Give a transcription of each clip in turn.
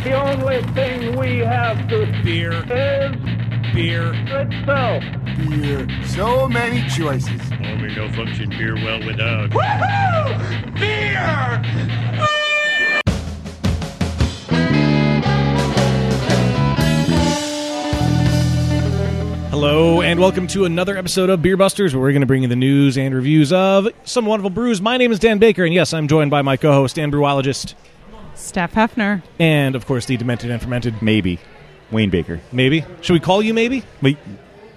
The only thing we have to Beer. is Beer. itself. Beer. So many choices. Only no function beer well without. Woohoo! Beer! Hello, and welcome to another episode of Beer Busters, where we're going to bring you the news and reviews of some wonderful brews. My name is Dan Baker, and yes, I'm joined by my co-host and brewologist, Steph Hefner. and, of course, the demented and fermented. Maybe. Wayne Baker. Maybe? Should we call you Maybe? Wait.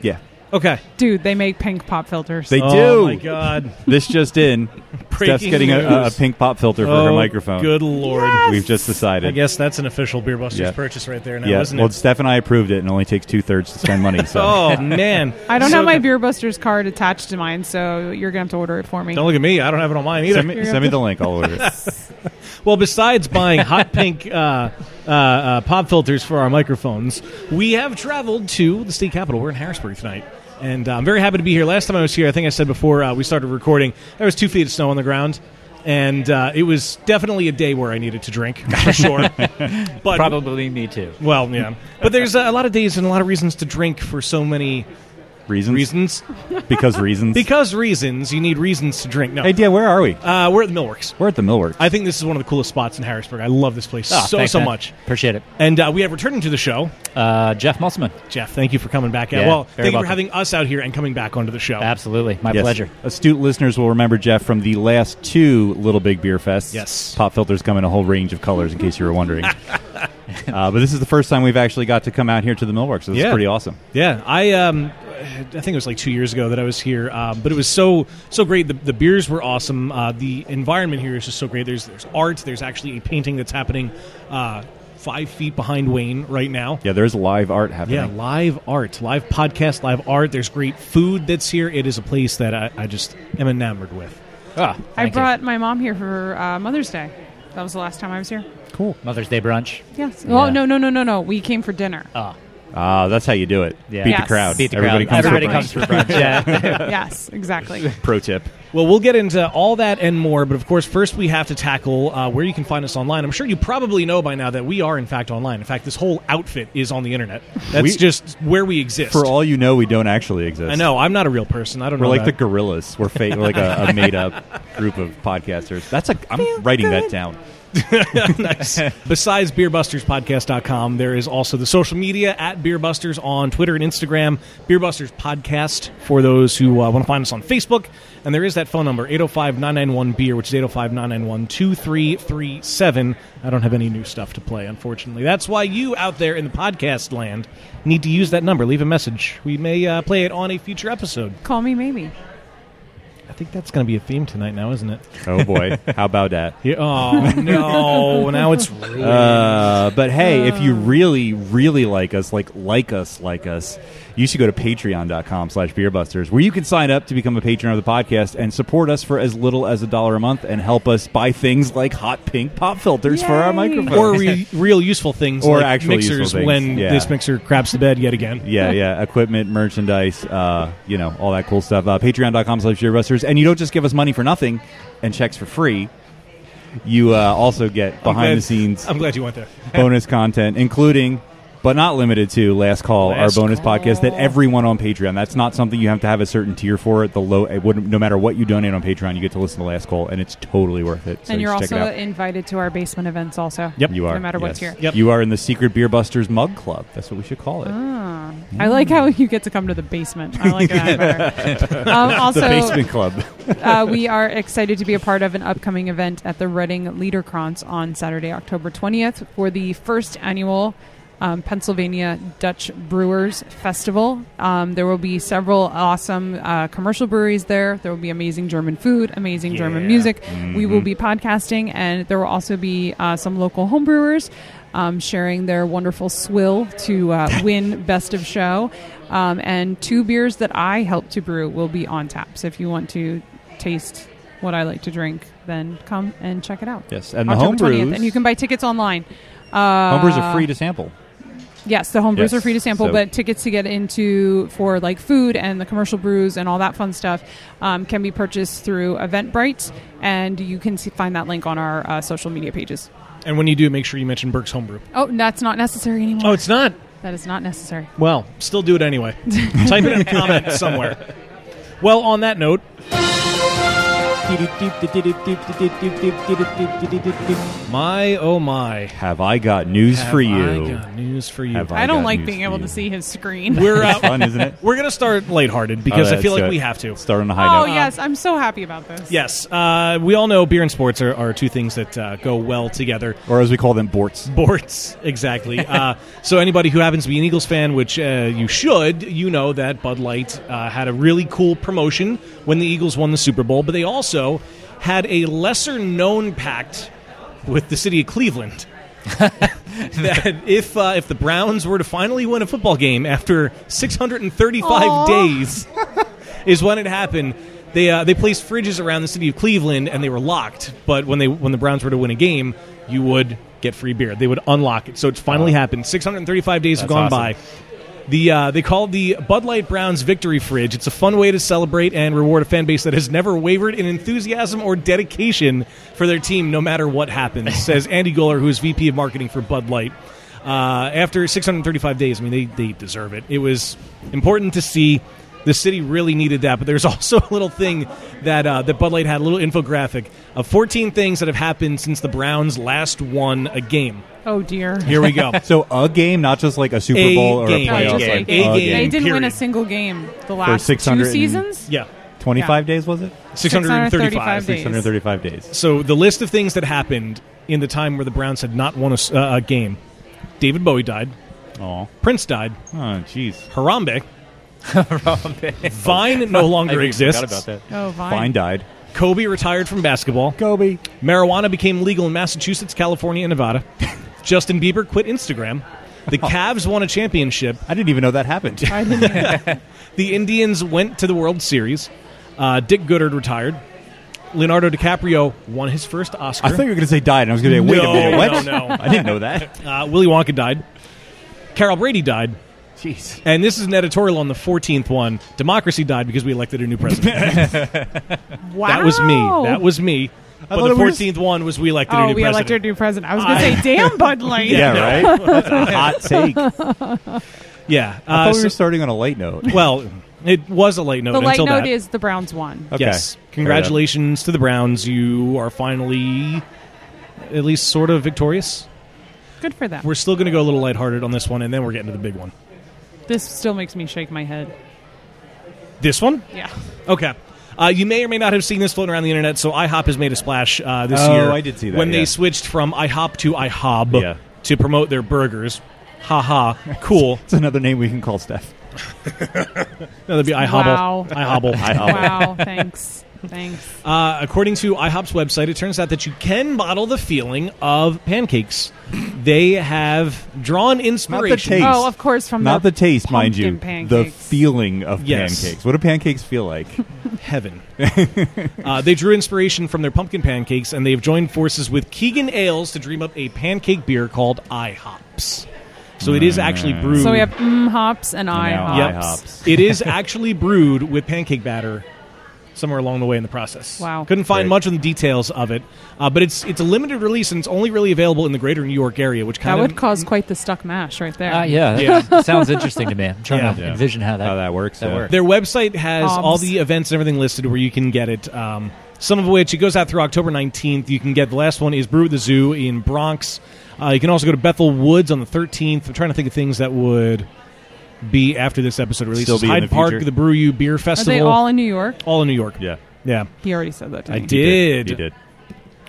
Yeah. Okay. Dude, they make pink pop filters. They do. Oh, my God. This just in. Steph's getting a pink pop filter for her microphone. Good Lord. Yes! We've just decided. I guess that's an official Beer Busters Yeah. purchase right there now, Yeah. isn't Well, it? Steph and I approved it, and it only takes 2/3 to spend money. So. Oh, man. I don't So- have my Beer Busters card attached to mine, so you're going to have to order it for me. Don't look at me. I don't have it on mine either. Send me the link. I'll order it. Well, besides buying hot pink pop filters for our microphones, we have traveled to the state capitol. We're in Harrisburg tonight, and I'm very happy to be here. Last time I was here, I think I said before we started recording, there was 2 feet of snow on the ground, and it was definitely a day where I needed to drink, for sure. But, Probably me too. well, yeah. But there's a lot of days and a lot of reasons to drink for so many reasons. Because reasons. Because reasons. You need reasons to drink. No. Hey, Dan, where are we? We're at the Millworks. We're at the Millworks. I think this is one of the coolest spots in Harrisburg. I love this place Thanks, so man. much. Appreciate it. And we have returning to the show, Jeff Musselman. Jeff. Thank you for coming back. Yeah, Well, very thank you for welcome. having us out here and coming back onto the show. Absolutely. My Yes. pleasure. Astute listeners will remember Jeff from the last 2 Little Big Beer Fests. Yes. Pop filters come in a whole range of colors, in case you were wondering. But this is the first time we've actually got to come out here to the Millworks, so this is pretty awesome. Yeah, I think it was like 2 years ago that I was here, but it was so great. The beers were awesome. The environment here is just so great. There's art. There's actually a painting that's happening 5 feet behind Wayne right now. Yeah, there's live art happening. Yeah, live art, live podcast, live art. There's great food that's here. It is a place that I just am enamored with. I Thank you. brought my mom here for Mother's Day. That was the last time I was here. Cool. Mother's Day brunch. Yes. Yeah. Oh, no. We came for dinner. That's how you do it. Yeah. Beat Yes. the crowd. Beat the Everybody crowd. comes Everybody for comes brunch. for brunch. Yeah. Yes, exactly. Pro tip. Well, we'll get into all that and more, but of course, first we have to tackle where you can find us online. I'm sure you probably know by now that we are, in fact, online. In fact, this whole outfit is on the internet. That's just where we exist. For all you know, we don't actually exist. I know. I'm not a real person. I don't We're know like the that. gorillas. We're fake. We're like a made-up group of podcasters. I'm writing that down. Nice. Besides BeerBustersPodcast.com, there is also the social media at BeerBusters on Twitter and Instagram. BeerBusters Podcast for those who want to find us on Facebook. And there is that phone number, 805-991-BEER, which is 805-991-2337. I don't have any new stuff to play, unfortunately. That's why you out there in the podcast land need to use that number. Leave a message. We may play it on a future episode. Call me maybe. I think that's going to be a theme tonight now, isn't it? Oh, boy. How about that? Yeah, oh, no. Now it's ruined. But hey, if you really, really like us, you should go to patreon.com/beerbusters, where you can sign up to become a patron of the podcast and support us for as little as $1 a month and help us buy things like hot pink pop filters for our Yay. microphones. Or real useful things Or like actually mixers useful things, when yeah. this mixer craps the bed yet again. Yeah, equipment, merchandise, all that cool stuff. Patreon.com/beerbusters. And you don't just give us money for nothing and checks for free. You also get behind-the-scenes I'm glad you went there. bonus content, including, but not limited to, Last Call, Last our bonus Call. podcast that everyone on Patreon, that's not something you have to have a certain tier for. No matter what you donate on Patreon, you get to listen to Last Call, and it's totally worth it. So And you're just check also it out. invited to our basement events also. Yep. You are. No matter what's yes. here. Yep. You are in the Secret Beer Busters Mug Club. That's what we should call it. I like how you get to come to the basement. I like that better. Also, The Basement Club. we are excited to be a part of an upcoming event at the Reading Liederkranz on Saturday, October 20th for the first annual Pennsylvania Dutch Brewers Festival. There will be several awesome commercial breweries there. There will be amazing German food, amazing German music. We will be podcasting, and there will also be some local home brewers sharing their wonderful swill to win Best of Show. And 2 beers that I helped to brew will be on tap. So if you want to taste what I like to drink, then come and check it out. Yes, and the October homebrews. 20th, and you can buy tickets online. Homebrews are free to sample. Yes, the home brews Yes, are free to sample, so- but tickets to get into for like food and the commercial brews and all that fun stuff can be purchased through Eventbrite, and you can find that link on our social media pages. And when you do, make sure you mention Burke's Homebrew. Oh, that's not necessary anymore. Oh, it's not? That is not necessary. Well, still do it anyway. Type it in a comment somewhere. Well, on that note... My, oh my. Have I got news for you? I got news for you. I don't got like news being for able you? to see his screen. We're Fun, isn't it? We're going to start lighthearted because I feel like we have to. Start on a high Oh, note. yes. I'm so happy about this. Yes. We all know beer and sports are two things that go well together. Or as we call them, borts. Sports, exactly. So anybody who happens to be an Eagles fan, which you should, you know that Bud Light had a really cool promotion when the Eagles won the Super Bowl, but they also had a lesser-known pact with the city of Cleveland that if the Browns were to finally win a football game after 635 days is when it happened. They placed fridges around the city of Cleveland, and they were locked. But when the Browns were to win a game, you would get free beer. They would unlock it. So it's finally happened. 635 days have gone by. They call it the Bud Light Browns Victory Fridge. It's a fun way to celebrate and reward a fan base that has never wavered in enthusiasm or dedication for their team, no matter what happens, says Andy Guller, who is VP of Marketing for Bud Light. After 635 days, I mean, they deserve it. It was important to see. The city really needed that, but there's also a little thing that Bud Light had, a little infographic of 14 things that have happened since the Browns last won a game. Oh, dear. Here we go. So a game, not just like a Super Bowl or game. a playoff. Just like A game. They didn't win period. a single game the last 600 2 seasons? Yeah. 25 days, was it? 635. 635 days. So the list of things that happened in the time where the Browns had not won a game. David Bowie died. Aw. Prince died. Oh, jeez. Harambe. Vine no longer exists. Forgot about that. Oh, Vine. Fine died. Kobe retired from basketball. Kobe. Marijuana became legal in Massachusetts, California, and Nevada. Justin Bieber quit Instagram. The Cavs won a championship. I didn't even know that happened. I didn't The Indians went to the World Series. Dick Goodard retired. Leonardo DiCaprio won his first Oscar. I thought you were going to say died, and I was going to say, wait a minute, what? No. I didn't know that. Willy Wonka died. Carol Brady died. Jeez. And this is an editorial on the 14th one. Democracy died because we elected a new president. Wow. That was me. But thought the it was 14th one was we elected a new we president. elected a new president. I was going to say, damn, Bud Light. Yeah, right? That's a hot take. Yeah. I thought we so- were starting on a late note. well, it was a late note The light until note that. is the Browns won. Okay. Yes. Congratulations to the Browns. You are finally at least sort of victorious. Good for them. We're still going to go a little lighthearted on this one, and then we're getting to the big one. This still makes me shake my head. This one? Yeah. Okay. You may or may not have seen this floating around the internet, so IHOP has made a splash this Oh, year. I did see that, When yeah. they switched from IHOP to IHOB Yeah. to promote their burgers. Ha ha. Cool. It's another name we can call Steph. No, that'd be IHOBble. Wow. IHOBble. Wow. Thanks. According to IHOP's website, it turns out that you can bottle the feeling of pancakes. They have drawn inspiration. taste. Oh, of course, from Not the taste, mind you. pumpkin The pancakes. feeling of Yes. pancakes. What do pancakes feel like? Heaven. They drew inspiration from their pumpkin pancakes, and they've joined forces with Keegan Ales to dream up a pancake beer called IHOPs. So it is actually brewed. So we have hops and IHOps. Yep. IHOPs. It is actually brewed with pancake batter somewhere along the way in the process. Wow. Couldn't find Great. much of the details of it, but it's a limited release, and it's only really available in the greater New York area, which That kind would of cause quite the stuck mash right there. Yeah, Yeah. that sounds interesting to me. I'm trying Yeah. to envision how that works. That yeah. works. Their website has Hobbs. all the events and everything listed where you can get it. Some of which, it goes out through October 19th. You can get, the last one is Brew at the Zoo in Bronx. You can also go to Bethel Woods on the 13th. I'm trying to think of things that would be after this episode releases. Still be in Hyde the Park, future. the Brew You Beer Are Festival. they all in New York? All in New York. Yeah. Yeah. He already said that to I me. did. You did.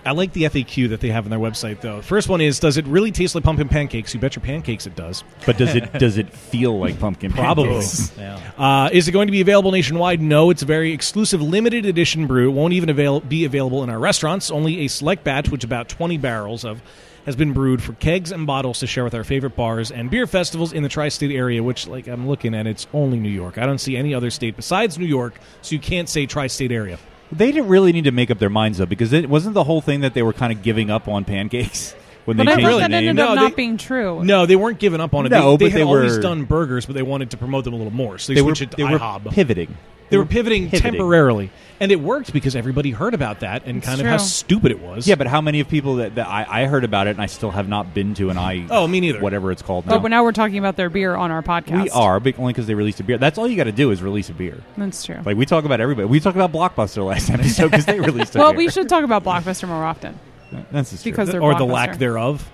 I like the FAQ that they have on their website, though. First one is, does it really taste like pumpkin pancakes? You bet your pancakes it does. But does it feel like pumpkin Probably. pancakes? Yeah. Is it going to be available nationwide? No. It's a very exclusive, limited edition brew. It won't even be available in our restaurants. Only a select batch, which about 20 barrels of, has been brewed for kegs and bottles to share with our favorite bars and beer festivals in the tri-state area, which, like I'm looking at, it's only New York. I don't see any other state besides New York, so you can't say tri-state area. They didn't really need to make up their minds, though, because it wasn't the whole thing that they were kind of giving up on pancakes. when But they I changed heard the that name. ended No, up they- not being true. No, they weren't giving up on it. No, they but had they always were- done burgers, but they wanted to promote them a little more. So They were switched it to they were IHOB. pivoting. They were pivoting pivoting. temporarily, and it worked because everybody heard about that and It's kind of how true. stupid it was. Yeah, but how many of people that I heard about it and I still have not been to Oh, me neither. whatever it's called But now. now we're talking about their beer on our podcast. We are, but only because they released a beer. That's all you got to do is release a beer. That's true. Like we talk about everybody. We talked about Blockbuster last episode because they released a Well, beer. we should talk about Blockbuster more often That's just because they're or the Blockbuster. lack thereof.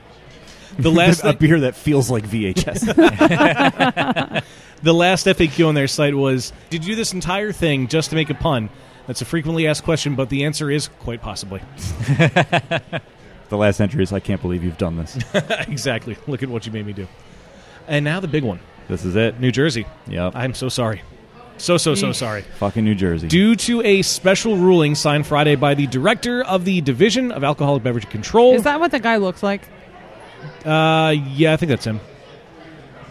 The last a beer that feels like VHS. The last FAQ on their site was, did you do this entire thing just to make a pun? That's a frequently asked question, but the answer is quite possibly. The last entry is, I can't believe you've done this. Exactly. Look at what you made me do. And now the big one. This is it. New Jersey. Yep. I'm so sorry. So sorry. Fucking New Jersey. Due to a special ruling signed Friday by the director of the Division of Alcoholic Beverage Control. Is that what the guy looks like? Yeah, I think that's him.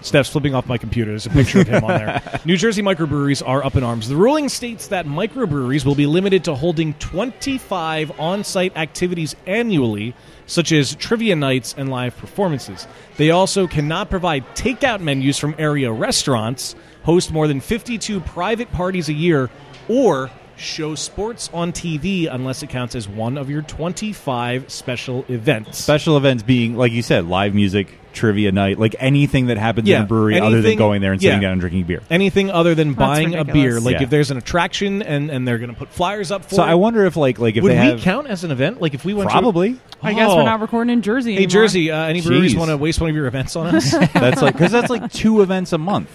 Steph's flipping off my computer. There's a picture of him on there. New Jersey microbreweries are up in arms. The ruling states that microbreweries will be limited to holding 25 on-site activities annually, such as trivia nights and live performances. They also cannot provide takeout menus from area restaurants, host more than 52 private parties a year, or show sports on TV unless it counts as one of your 25 special events. Special events being, like you said, live music, trivia night, like anything that happens in a brewery other than anything- going there and sitting yeah. down and drinking beer. Anything other than buying a ridiculous. beer. Like Yeah. if there's an attraction and they're going to put flyers up for So it. I wonder if like if would they we have count as an event? Like if we went probably to... I guess we're not recording in Jersey Hey, anymore. Jersey, any breweries Jeez. want to waste one of your events on us? that's like because that's like 2 events a month.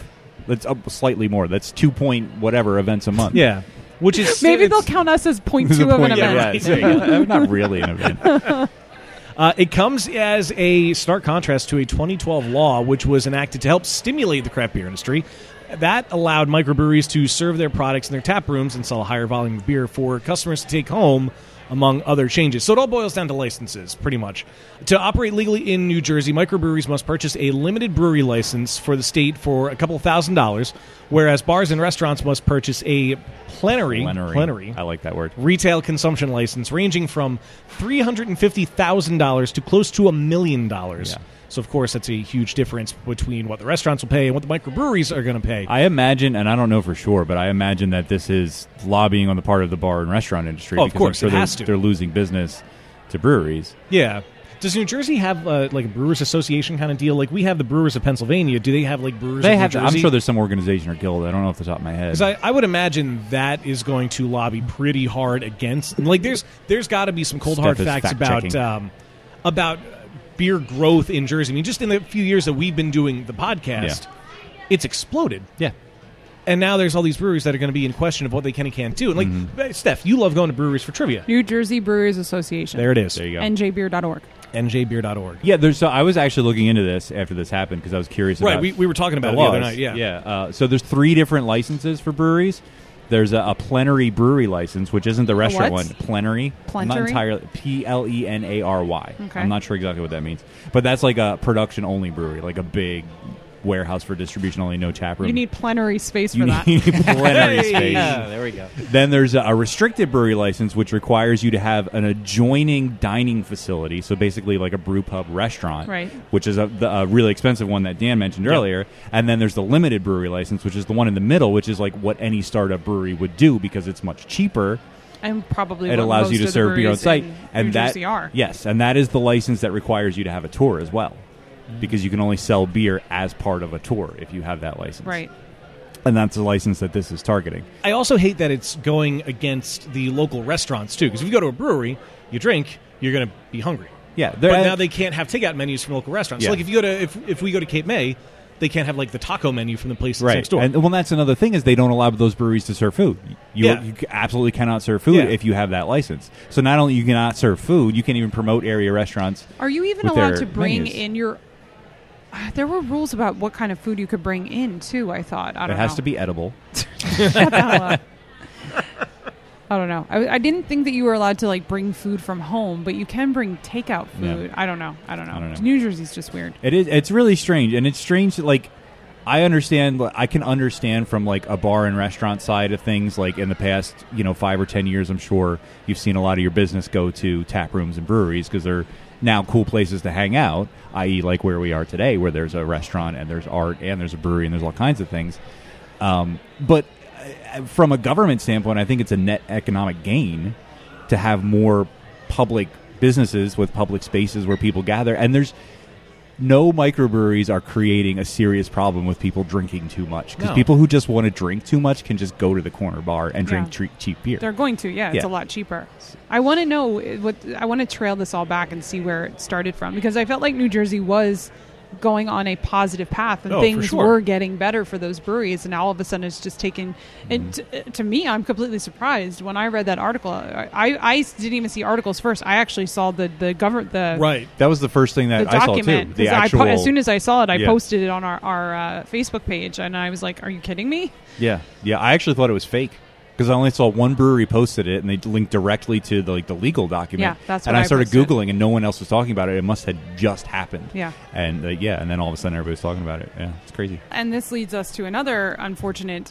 That's slightly more. That's 2 point whatever events a month. Yeah. Which is... Maybe it's- they'll count us as point There's a two of an point- event. yeah, right. There you go. Not really an event. It comes as a stark contrast to a 2012 law which was enacted to help stimulate the craft beer industry. That allowed microbreweries to serve their products in their tap rooms and sell a higher volume of beer for customers to take home, among other changes. So it all boils down to licenses, pretty much. To operate legally in New Jersey, microbreweries must purchase a limited brewery license for the state for a couple $1,000s, whereas bars and restaurants must purchase a plenary. I like that word. Retail consumption license ranging from $350,000 to close to $1 million. Yeah. So, of course, that's a huge difference between what the restaurants will pay and what the microbreweries are going to pay. I imagine, and I don't know for sure, but I imagine that this is lobbying on the part of the bar and restaurant industry. Oh, of because course, I'm it sure has to. they're losing business to breweries. Yeah. Does New Jersey have like a Brewers Association kind of deal? Like we have the Brewers of Pennsylvania. Do they have like Brewers They of have. New Jersey? I'm sure there's some organization or guild. I don't know off the top of my head. Because I would imagine that is going to lobby pretty hard against. Like there's got to be some cold hard Steph is facts fact-checking. about beer growth in Jersey. I mean, just in the few years that we've been doing the podcast, it's exploded. Yeah. And now there's all these breweries that are going to be in question of what they can and can't do. And like Steph, you love going to breweries for trivia. New Jersey Brewers Association. There it is. There you go. NJbeer.org. NJbeer.org. Yeah, there's. So I was actually looking into this after this happened because I was curious. Right, about we were talking about it the other night. Yeah. yeah. So there's 3 different licenses for breweries. There's a plenary brewery license, which isn't the restaurant what? one. Plenary. I'm not Plenary? entirely. Plenary. Okay. I'm not sure exactly what that means, but that's like a production only brewery, like a big warehouse for distribution only, no tap room. You need plenary space You for that. need plenary space. Yeah, there we go. Then there's a restricted brewery license, which requires you to have an adjoining dining facility. So basically, like a brew pub restaurant, Right. Which is a really expensive one that Dan mentioned earlier. And then there's the limited brewery license, which is the one in the middle, which is like what any startup brewery would do because it's much cheaper. And probably It what allows most you to of the serve beer on breweries site, in and New that Jersey are. yes, and that is the license that requires you to have a tour as well, because you can only sell beer as part of a tour if you have that license, Right. And that's the license that this is targeting. I also hate that it's going against the local restaurants, too. Because if you go to a brewery, you drink, you're going to be hungry. Yeah, But now they can't have takeout menus from local restaurants. So Yeah. like if you go to if we go to Cape May, they can't have like the taco menu from the place that's right. next door. And well, that's another thing is they don't allow those breweries to serve food. You Yeah. absolutely cannot serve food Yeah. if you have that license. So not only you cannot serve food, you can't even promote area restaurants. Are you even with allowed their to bring menus. in your... There were rules about what kind of food you could bring in, too, I thought. I It don't has know. to be edible. Shut the hell up. I don't know. I didn't think that you were allowed to like bring food from home, but you can bring takeout food. Yeah. I don't know. I don't know. New Jersey's just weird. It is. It's really strange, and it's strange that, like, I understand. I can understand from like a bar and restaurant side of things. Like in the past, 5 or 10 years, I'm sure you've seen a lot of your business go to tap rooms and breweries because they're now cool places to hang out. I.e., like where we are today, where there's a restaurant and there's art and there's a brewery and there's all kinds of things. But from a government standpoint, I think it's a net economic gain to have more public businesses with public spaces where people gather, and there's no microbreweries are creating a serious problem with people drinking too much because people who just want to drink too much can just go to the corner bar and drink cheap beer. They're going to, it's a lot cheaper. I want to know I want to trail this all back and see where it started from because I felt like New Jersey was going on a positive path and things were getting better for those breweries, and now all of a sudden it's just taking to me, I'm completely surprised when I read that article. I didn't even see articles first. I actually saw the right. That was the first thing that I saw too. The actual, as soon as I saw it, I posted it on our Facebook page, and I was like, "Are you kidding me?" Yeah. I actually thought it was fake. Because I only saw one brewery posted it, and they linked directly to the legal document. Yeah, that's what and I started posted. Googling, and no one else was talking about it. It must have just happened. Yeah. And and then all of a sudden everybody was talking about it. Yeah, it's crazy. And this leads us to another unfortunate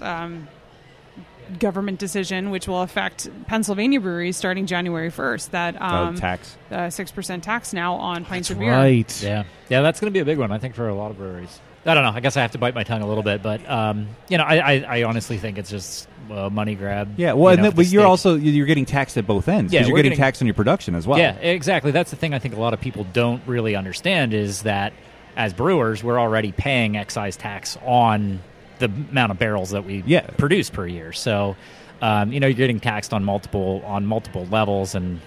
government decision, which will affect Pennsylvania breweries starting January 1st. That tax, 6% tax now on pints of beer. Right. Yeah, that's going to be a big one, I think, for a lot of breweries. I don't know. I guess I have to bite my tongue a little bit, but I honestly think it's just a money grab. Yeah, well, but you're getting taxed at both ends because you're getting taxed on your production as well. Yeah, exactly. That's the thing I think a lot of people don't really understand is that as brewers, we're already paying excise tax on the amount of barrels that we produce per year. So, you're getting taxed on multiple levels, and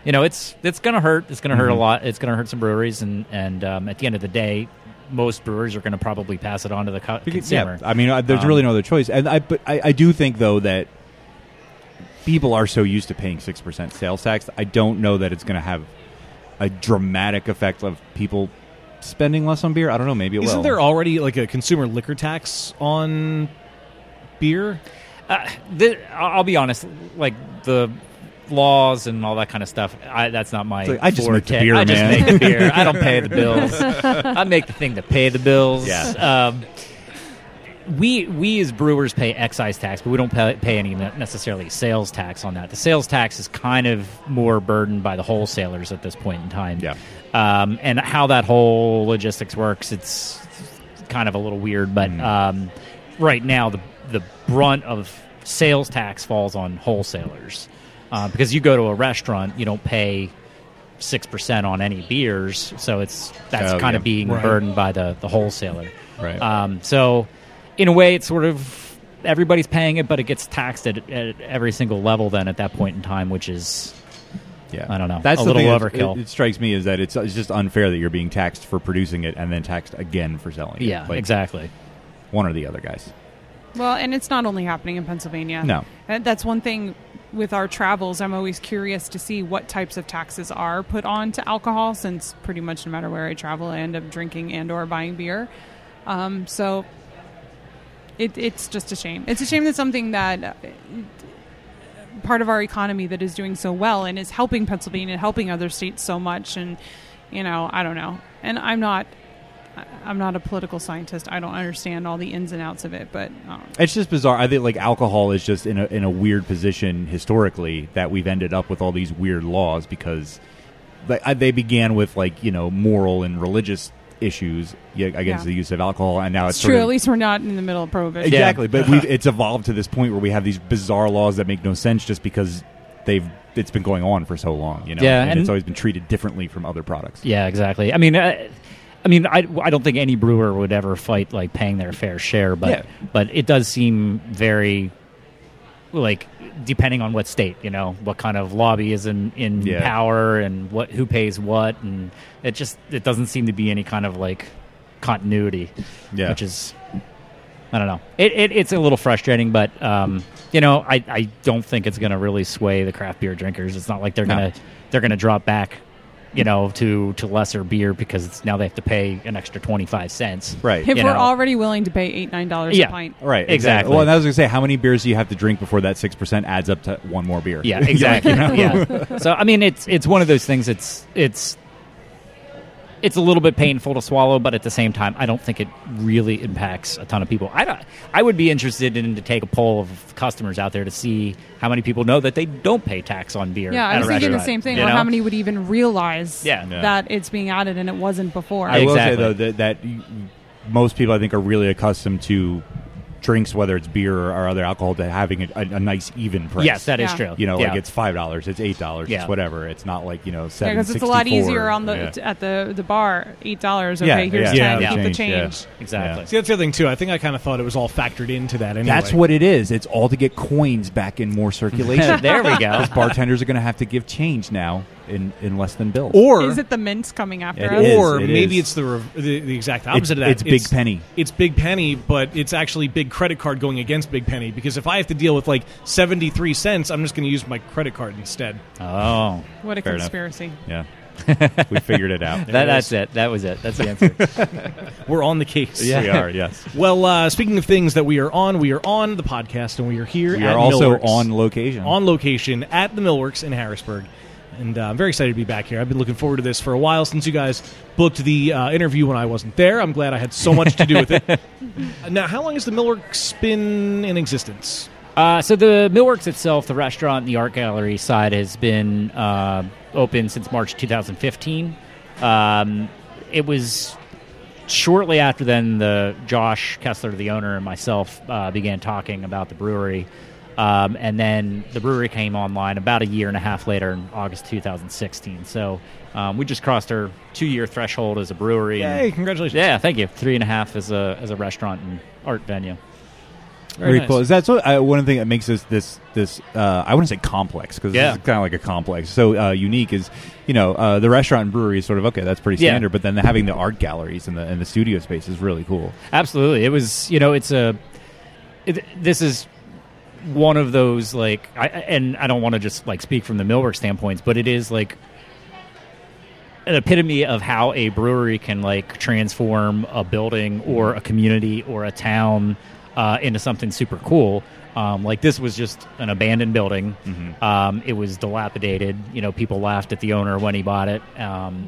it's going to hurt. It's going to hurt a lot. It's going to hurt some breweries, and at the end of the day, most brewers are going to probably pass it on to the consumer. Yeah, I mean, there's really no other choice. And I do think, though, that people are so used to paying 6% sales tax. I don't know that it's going to have a dramatic effect of people spending less on beer. I don't know. Maybe it will. Isn't there already like a consumer liquor tax on beer? I'll be honest. Like the laws and all that kind of stuff. That's not my. I just make the beer, I man. just make the beer. I don't pay the bills. I make the thing to pay the bills. Yeah. We as brewers pay excise tax, but we don't pay any necessarily sales tax on that. The sales tax is kind of more burdened by the wholesalers at this point in time. Yeah. And how that whole logistics works, it's kind of a little weird. But right now, the brunt of sales tax falls on wholesalers. Because you go to a restaurant, you don't pay 6% on any beers, so that's kind of being burdened by the wholesaler. Right. So, in a way, it's sort of everybody's paying it, but it gets taxed at every single level. Then at that point in time, which is, I don't know, that's a the little thing overkill. It strikes me is that it's just unfair that you're being taxed for producing it and then taxed again for selling it. Yeah, exactly. One or the other, guys. Well, and it's not only happening in Pennsylvania. No. That's one thing with our travels. I'm always curious to see what types of taxes are put on to alcohol, since pretty much no matter where I travel, I end up drinking and or buying beer. So it's just a shame. It's a shame that something that part of our economy that is doing so well and is helping Pennsylvania, helping other states so much. And, I don't know. And I'm not a political scientist. I don't understand all the ins and outs of it, but it's just bizarre. I think like alcohol is just in a weird position historically that we've ended up with all these weird laws because they began with moral and religious issues against the use of alcohol, and now it's true. At least we're not in the middle of prohibition. Exactly, but it's evolved to this point where we have these bizarre laws that make no sense just because it's been going on for so long. And it's always been treated differently from other products. Yeah, exactly. I mean, I don't think any brewer would ever fight paying their fair share, but it does seem very depending on what state, what kind of lobby is in power and who pays what, and it doesn't seem to be any kind of continuity, which is, I don't know. It's a little frustrating, but I don't think it's going to really sway the craft beer drinkers. It's not like they're gonna drop back to lesser beer because now they have to pay an extra 25 cents. Right. If we're already willing to pay $8-9 a pint. Right. Exactly. Well, and I was going to say, how many beers do you have to drink before that 6% adds up to one more beer? Yeah, exactly. Yeah. So, I mean, it's one of those things. It's it's a little bit painful to swallow, but at the same time, I don't think it really impacts a ton of people. I would be interested to take a poll of customers out there to see how many people know that they don't pay tax on beer. Yeah, I was thinking the same thing. Or how many would even realize that it's being added and it wasn't before. I will say, though, that most people, I think, are really accustomed to drinks, whether it's beer or other alcohol, to having a nice even price. Yes, that is true. Like it's $5, it's $8, it's whatever. It's not like $7.64. Yeah, because it's a lot easier on at the bar. $8. Okay, here's 10. Keep the change. Exactly. See, that's the other thing too. I think I kind of thought it was all factored into that. Anyway, that's what it is. It's all to get coins back in more circulation. There we go. Because bartenders are going to have to give change now in less than bills. Or is it the mints coming after us? Or maybe it's the exact opposite of that. It's Big Penny. It's Big Penny, but it's actually Big Credit Card going against Big Penny, because if I have to deal with like 73 cents, I'm just going to use my credit card instead. Oh. What a conspiracy. Enough. Yeah. We figured it out. That's it. That was it. That's the answer. We're on the case. Yeah. We are, yes. Well, speaking of things that we are on the podcast, and we are here we at are also Millworks, on location. On location at the Millworks in Harrisburg. And I'm very excited to be back here. I've been looking forward to this for a while, since you guys booked the interview when I wasn't there. I'm glad I had so much to do with it. Now, how long has the Millworks been in existence? So the Millworks itself, the restaurant and the art gallery side, has been open since March 2015. It was shortly after then Josh Kessler, the owner, and myself began talking about the brewery. And then the brewery came online about a year and a half later in August 2016. So we just crossed our 2-year threshold as a brewery. Yay, congratulations. Yeah, thank you. 3.5 as a restaurant and art venue. Very nice. cool. Is that so? One thing that makes this I wouldn't say complex, because this is kind of like a complex. So unique is, the restaurant and brewery is sort of, okay, that's pretty standard. But then having the art galleries and the studio space is really cool. Absolutely. It was, this is one of those, and I don't want to just speak from the Millworks standpoints, but it is like an epitome of how a brewery can transform a building or a community or a town into something super cool. This was just an abandoned building. Mm-hmm. It was dilapidated. People laughed at the owner when he bought it,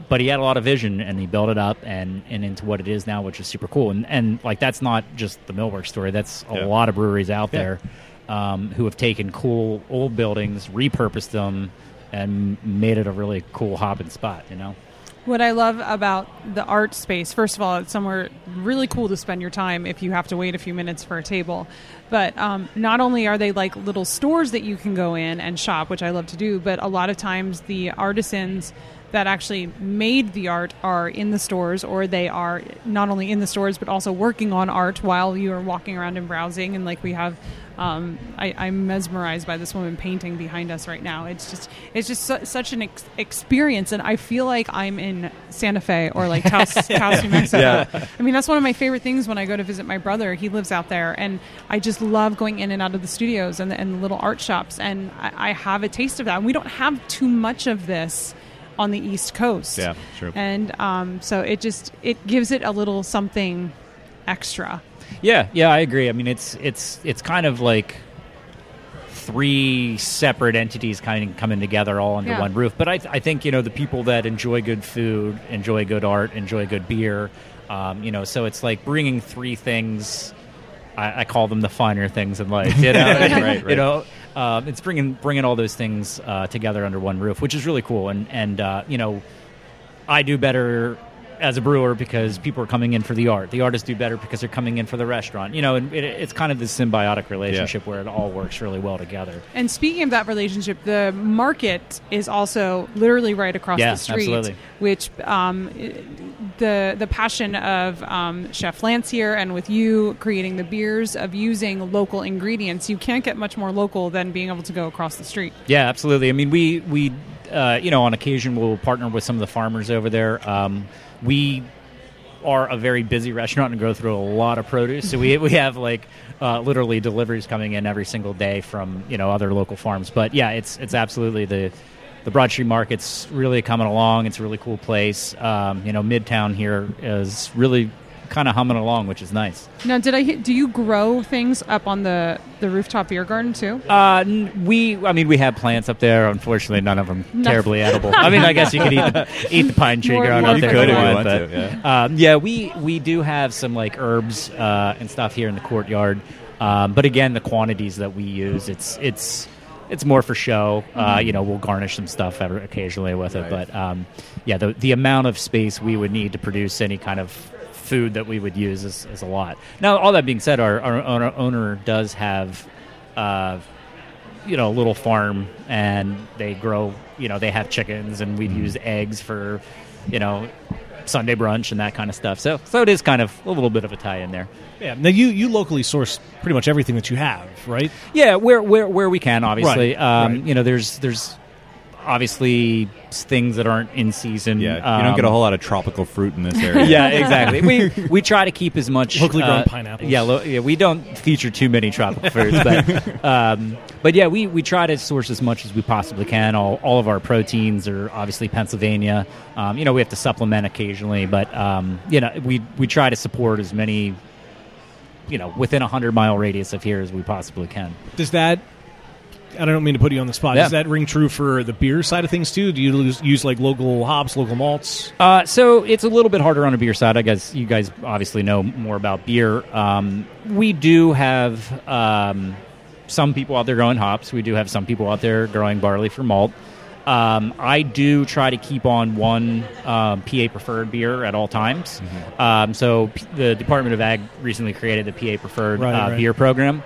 but he had a lot of vision, and he built it up and into what it is now, which is super cool. And that's not just the Millworks story. That's a lot of breweries out there who have taken cool old buildings, repurposed them, and made it a really cool hopping spot, What I love about the art space, first of all, it's somewhere really cool to spend your time if you have to wait a few minutes for a table. But not only are they like little stores that you can go in and shop, which I love to do, but a lot of times the artisans that actually made the art are in the stores, or they are not only in the stores but also working on art while you are walking around and browsing. And we have I'm mesmerized by this woman painting behind us right now. It's just such an experience, and I feel like I'm in Santa Fe or Taos, New Mexico. Yeah. I mean, that's one of my favorite things when I go to visit my brother. He lives out there, and I just love going in and out of the studios and the little art shops, and I have a taste of that. And we don't have too much of this on the East Coast. Yeah, true. And so it gives it a little something extra. Yeah, I agree. I mean, it's kind of like 3 separate entities kind of coming together all under one roof. But I think, the people that enjoy good food, enjoy good art, enjoy good beer, so it's like bringing 3 things. I call them the finer things in life, right. It's bringing all those things together under one roof, which is really cool. And I do better as a brewer because people are coming in for the art. The artists do better because they're coming in for the restaurant. And it's kind of this symbiotic relationship where it all works really well together. And speaking of that relationship, the market is also literally right across the street, absolutely. Which the passion of Chef Lance here and with you creating the beers, of using local ingredients, you can't get much more local than being able to go across the street. Yeah, absolutely. I mean, we on occasion we'll partner with some of the farmers over there. We are a very busy restaurant and go through a lot of produce. So we have literally deliveries coming in every single day from other local farms. But yeah, it's absolutely the Broad Street Market's really coming along. It's a really cool place. Midtown here is really kind of humming along, which is nice. Now, do you grow things up on the rooftop beer garden too? We have plants up there. Unfortunately, none of them terribly edible. I mean, I guess you could eat the pine tree growing up there. Could if you want want to. Yeah, we do have some like herbs and stuff here in the courtyard. But again, the quantities that we use, it's more for show. We'll garnish some stuff occasionally with it. But the amount of space we would need to produce any kind of food that we would use is a lot. Now, all that being said, our owner does have a little farm, and they grow, they have chickens, and we'd use eggs for, Sunday brunch and that kind of stuff. So it is kind of a little bit of a tie in there. Yeah. Now you locally source pretty much everything that you have, right? Yeah, where we can, obviously. Right. There's obviously things that aren't in season. Yeah, you don't get a whole lot of tropical fruit in this area. Yeah, exactly. We try to keep as much locally grown pineapples. Yeah, we don't feature too many tropical fruits, but yeah, we try to source as much as we possibly can. All of our proteins are obviously Pennsylvania. We have to supplement occasionally, but we try to support as many, within a 100-mile radius of here as we possibly can. Does that? I don't mean to put you on the spot. Yeah. Does that ring true for the beer side of things too? Do you use like local hops, local malts? So it's a little bit harder on the beer side. I guess you guys obviously know more about beer. We do have some people out there growing hops. We do have some people out there growing barley for malt. I do try to keep on one PA preferred beer at all times. Mm-hmm. So the Department of Ag recently created the PA preferred beer program.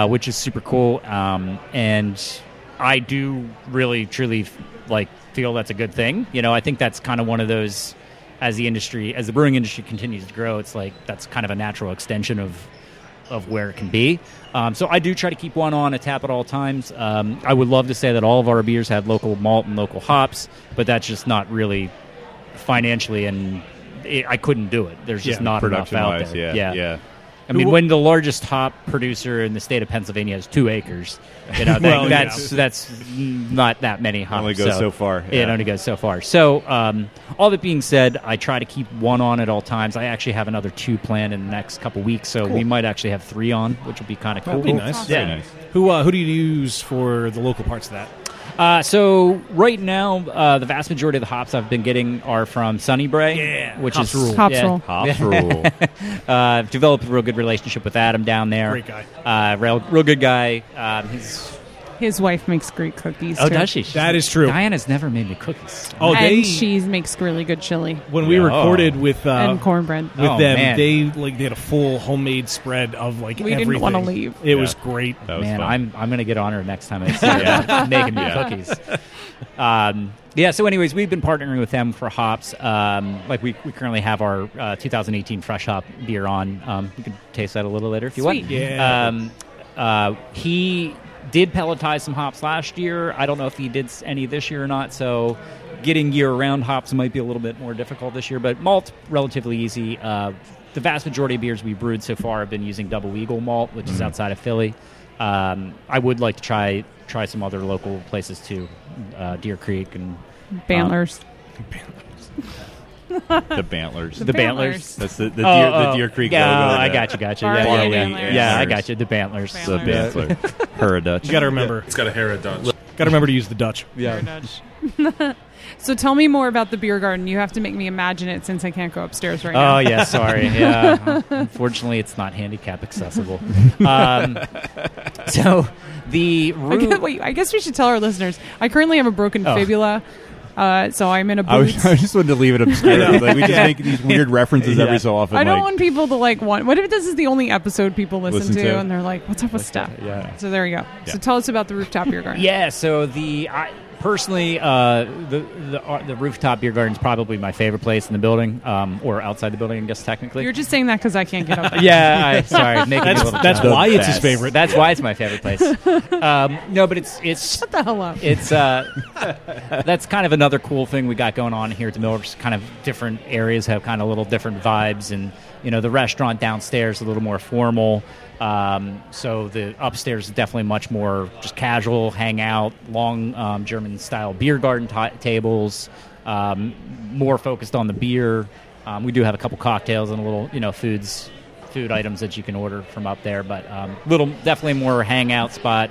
Which is super cool, and I do really, truly feel that's a good thing. I think that's kind of one of those, as the brewing industry continues to grow, it's like that's kind of a natural extension of where it can be. So I do try to keep one on a tap at all times. I would love to say that all of our beers had local malt and local hops, but that's just not really financially, and I couldn't do it. There's just not enough out there. Yeah. I mean, when the largest hop producer in the state of Pennsylvania has 2 acres, that's not that many hops. It only goes so far. Yeah. It only goes so far. So, all that being said, I try to keep one on at all times. I actually have another 2 planned in the next couple weeks, so we might actually have 3 on, which would be kind of cool. That'd be nice. Awesome. Yeah. Very nice. Who do you use for the local parts of that? So right now, the vast majority of the hops I've been getting are from Sunnybray, which Hops is rule. Hops rule. Hops rule. I've developed a real good relationship with Adam down there. Great guy. Real good guy. His wife makes great cookies. Oh, too. does she? That is true. Diana's never made me cookies. Oh, And she makes really good chili when we recorded with and cornbread. with Oh, them, man. they had a full homemade spread of We everything. didn't wanna leave. It was great. That was Man, fun. I'm going to get on her next time I see her making me cookies. So anyways, we've been partnering with them for hops. We currently have our 2018 fresh hop beer on. You can taste that a little later if you Sweet. want. Yeah. He did pelletize some hops last year. I don't know if he did any this year or not, so getting year-round hops might be a little bit more difficult this year, but malt, relatively easy. The vast majority of beers we've brewed so far have been using Double Eagle malt, which is outside of Philly. I would like to try some other local places too, Deer Creek and Bantlers. The Bantlers. the Bantlers. That's the Deer Creek logo. I got you. Barley Yeah, Bantlers. yeah, I got you. The Bantlers. The Bantler. Hurra-Dutch. You got to remember. It's got a hair of Dutch. Got to remember to use the Dutch. Yeah. So tell me more about the beer garden. You have to make me imagine it since I can't go upstairs right now. Oh, yeah, sorry. Yeah. Unfortunately, it's not handicap accessible. So the roof... I guess we should tell our listeners. I currently have a broken fibula, so I'm in a I boots. just wanted to leave it obscure. We just make these weird references every so often. I don't want people to want. What if this is the only episode people listen to, and they're like, "What's up with Steph?" Yeah. So there you go. Yeah. So tell us about the rooftop beer garden. Yeah, so personally, the rooftop beer garden is probably my favorite place in the building, or outside the building, I guess technically. You're just saying that because I can't get up there. Yeah, sorry. Making me a little That's jealous. why it's his favorite. That's why it's my favorite place. No, but it's Shut the hell up. it's that's kind of another cool thing we got going on here at the Millworks. Kind of different areas have kind of little different vibes, and the restaurant downstairs is a little more formal. So the upstairs is definitely much more just casual, hang out, long German-style beer garden tables, more focused on the beer. We do have a couple cocktails and a little, food items that you can order from up there, but definitely more hangout spot.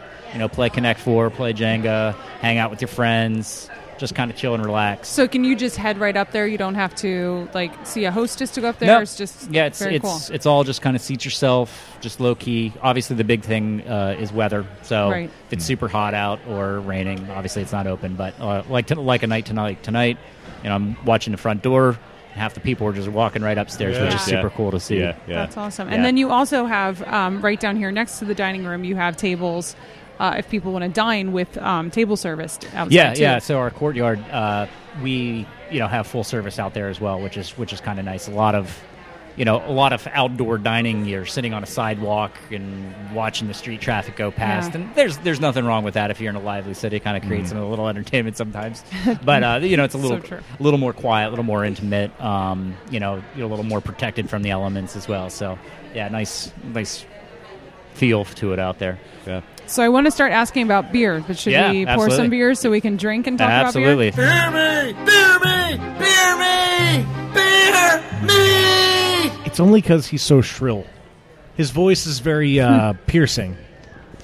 Play Connect 4, play Jenga, hang out with your friends, just kind of chill and relax. So can you just head right up there? You don't have to see a hostess to go up there. Nope. It's just cool. It's all just kind of seat yourself, just low key. Obviously, the big thing is weather. So if it's super hot out or raining, obviously it's not open. But like a night tonight, I'm watching the front door. Half the people are just walking right upstairs, which is super cool to see. Yeah. That's awesome. And then you also have right down here next to the dining room, you have tables. If people want to dine with table service outside too. So our courtyard, we have full service out there as well, which is kind of nice. A lot of outdoor dining. You're sitting on a sidewalk and watching the street traffic go past, and there's nothing wrong with that if you're in a lively city. It kind of creates a little entertainment sometimes, but it's a little more quiet, a little more intimate. You're a little more protected from the elements as well. So nice feel to it out there. Yeah. So I want to start asking about beer, but should we pour some beers so we can drink and talk about beer? Absolutely. Beer me! Beer me! Beer me! Beer me! It's only because he's so shrill. His voice is very piercing,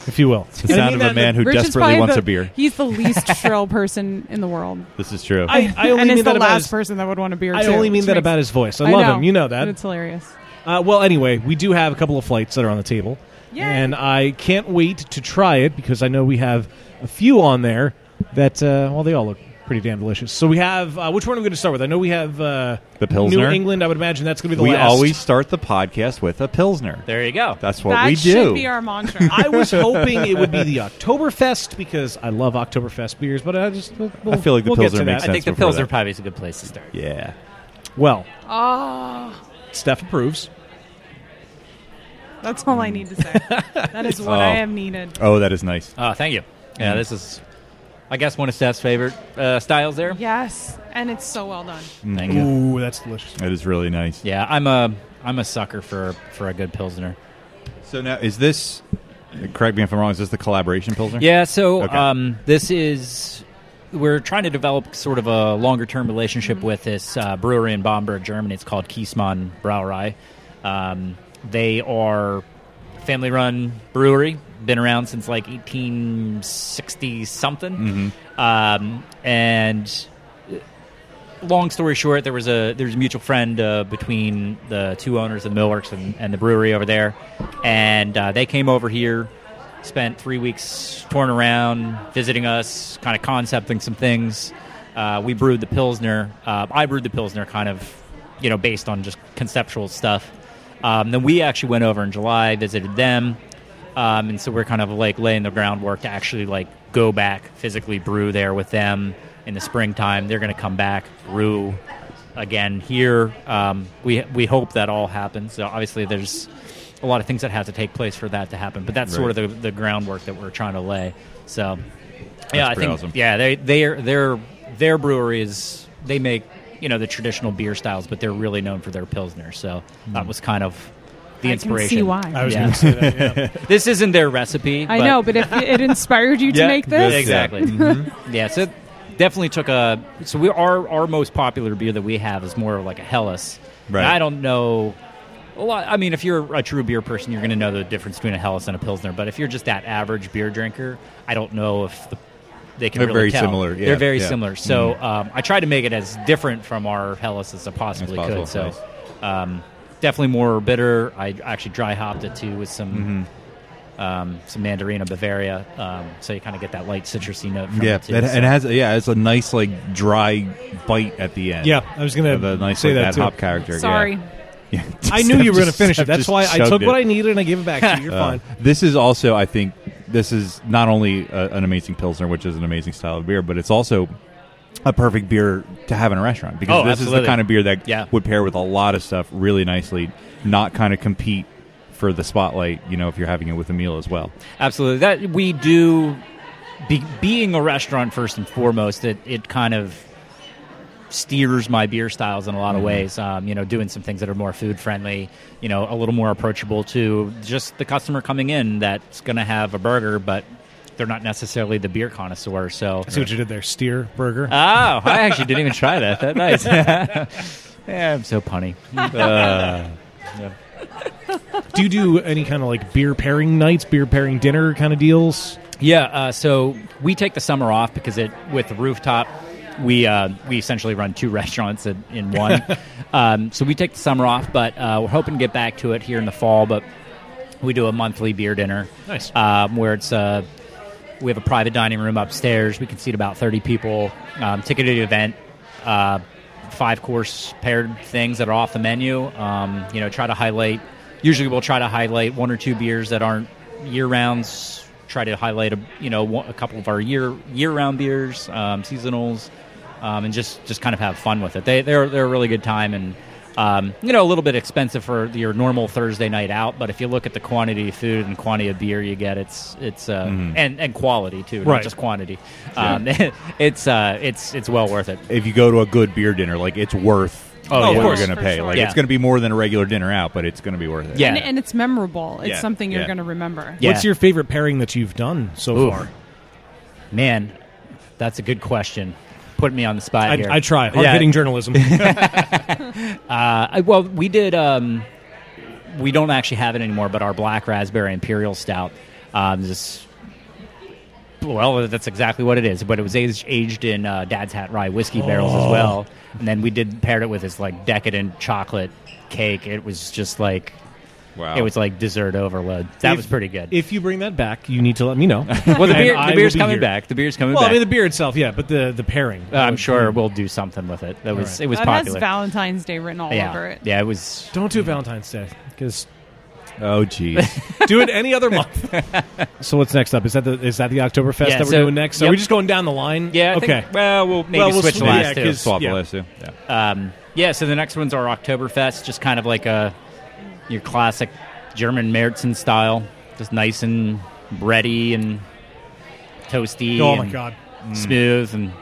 if you will. It's the sound of a man who Rich is desperately probably wants a beer. He's the least shrill person in the world. This is true. I only and mean is that the about last person that would want a beer, I too. only mean that about his voice. I love him. You know that. But it's hilarious. Well, anyway, we do have a couple of flights that are on the table. Yay. And I can't wait to try it because I know we have a few on there that, they all look pretty damn delicious. So we have, which one are we going to start with? I know we have the Pilsner. New England. I would imagine that's going to be the we last. We always start the podcast with a Pilsner. There you go. That's what that we do. That should be our mantra. I was hoping it would be the Oktoberfest because I love Oktoberfest beers, but I feel like the Pilsner makes I sense. think the Pilsner probably is a good place to start. Yeah. Well, Oh. Steph approves. That's all I need to say. That is what I have needed. Oh, that is nice. Thank you. Yeah, this is, I guess, one of Steph's favorite styles there. Yes, and it's so well done. Thank you. Ooh, that's delicious. That is really nice. Yeah, I'm a sucker for a good Pilsner. So now, is this, correct me if I'm wrong, is this the collaboration Pilsner? Yeah, so Okay. this is, we're trying to develop sort of a longer-term relationship with this brewery in Bamberg, Germany. It's called Kiesmann Brauerei. They are a family-run brewery, been around since like 1860-something. And long story short, there's a mutual friend between the two owners of Millworks and the brewery over there. And they came over here, spent 3 weeks touring around, visiting us, kind of concepting some things. We brewed the Pilsner. I brewed the Pilsner kind of, based on just conceptual stuff. Then we actually went over in July, visited them, and so we're kind of like laying the groundwork to actually like go back, physically brew there with them in the springtime. They're going to come back, brew again here. We hope that all happens. So obviously there's a lot of things that have to take place for that to happen, but that's sort of the groundwork that we're trying to lay. So I think awesome. their brewery is, they make the traditional beer styles, but they're really known for their Pilsner. So that was kind of the inspiration. I can see why. I was going to say that, yeah. This isn't their recipe. I know, but if it inspired you to make this? Exactly. Yeah, so definitely took a... So our most popular beer that we have is more like a Helles. Right. And I don't know... a lot. I mean, if you're a true beer person, you're going to know the difference between a Helles and a Pilsner. But if you're just that average beer drinker, I don't know if they can They're really very tell. similar. Yeah, They're very yeah. similar. So I tried to make it as different from our Helles as I possibly could. So definitely more bitter. I actually dry hopped it too with some Mandarina Bavaria. So you kind of get that light citrusy note from it too. And it has it's a nice like dry bite at the end. Yeah, I was going the to nice say like, that too. hop character. Sorry. Yeah. I knew you were going to finish it. Steph That's just why I chugged took it. what I needed and I gave it back to you. You're fine. This is also, I think, this is not only an amazing Pilsner, which is an amazing style of beer, but it's also a perfect beer to have in a restaurant because this absolutely. is the kind of beer that would pair with a lot of stuff really nicely, not kind of compete for the spotlight, if you're having it with a meal as well. Absolutely. That we do, being a restaurant first and foremost, it kind of steers my beer styles in a lot of ways, doing some things that are more food friendly, a little more approachable to just the customer coming in that's going to have a burger, but they're not necessarily the beer connoisseur. So I see what you did there. Steer burger. Oh, I actually didn't even try that. That's nice. Yeah, I'm so punny. Do you do any kind of like beer pairing nights, beer pairing dinner kind of deals? Yeah, so we take the summer off because with the rooftop, we essentially run 2 restaurants in one. So we take the summer off, but we're hoping to get back to it here in the fall. But we do a monthly beer dinner. Nice. Where it's we have a private dining room upstairs. We can seat about 30 people. Ticketed event. 5-course paired things that are off the menu. Try to highlight. Usually, we'll try to highlight 1 or 2 beers that aren't year rounds. Try to highlight a couple of our year round beers, seasonals, and just kind of have fun with it. They're a really good time, and a little bit expensive for your normal Thursday night out. But if you look at the quantity of food and quantity of beer you get, it's and quality too, not just quantity. It's well worth it. If you go to a good beer dinner, like it's worth. Of what course, you're going to pay. Sure. Like it's going to be more than a regular dinner out, but it's going to be worth it. Yeah, and it's memorable. It's something you're going to remember. Yeah. What's your favorite pairing that you've done so far? Man, that's a good question. Put me on the spot here. I try. Hard-hitting journalism. Well, we did. We don't actually have it anymore, but our Black Raspberry Imperial Stout. That's exactly what it is. But it was aged in Dad's Hat Rye whiskey barrels as well. And then we paired it with this like decadent chocolate cake. It was just like, wow. It was like dessert overload. That was pretty good. If you bring that back, you need to let me know. Well, the beer's be coming here. back. The beer's coming Well, back. I mean the beer itself, yeah, but the pairing. I'm sure we'll do something with it. It was That popular. has Valentine's Day written all over it. Yeah, it was. Don't do Valentine's Day because Oh, geez. do it any other month. So what's next up? Is that the Oktoberfest that we're doing next? So yep. are we just going down the line? Yeah. Okay. We'll maybe switch the last two. Swap the last two. Yeah. So the next one's our Oktoberfest, just kind of like your classic German Märzen style, just nice and bready and toasty. Oh and my God. smooth. And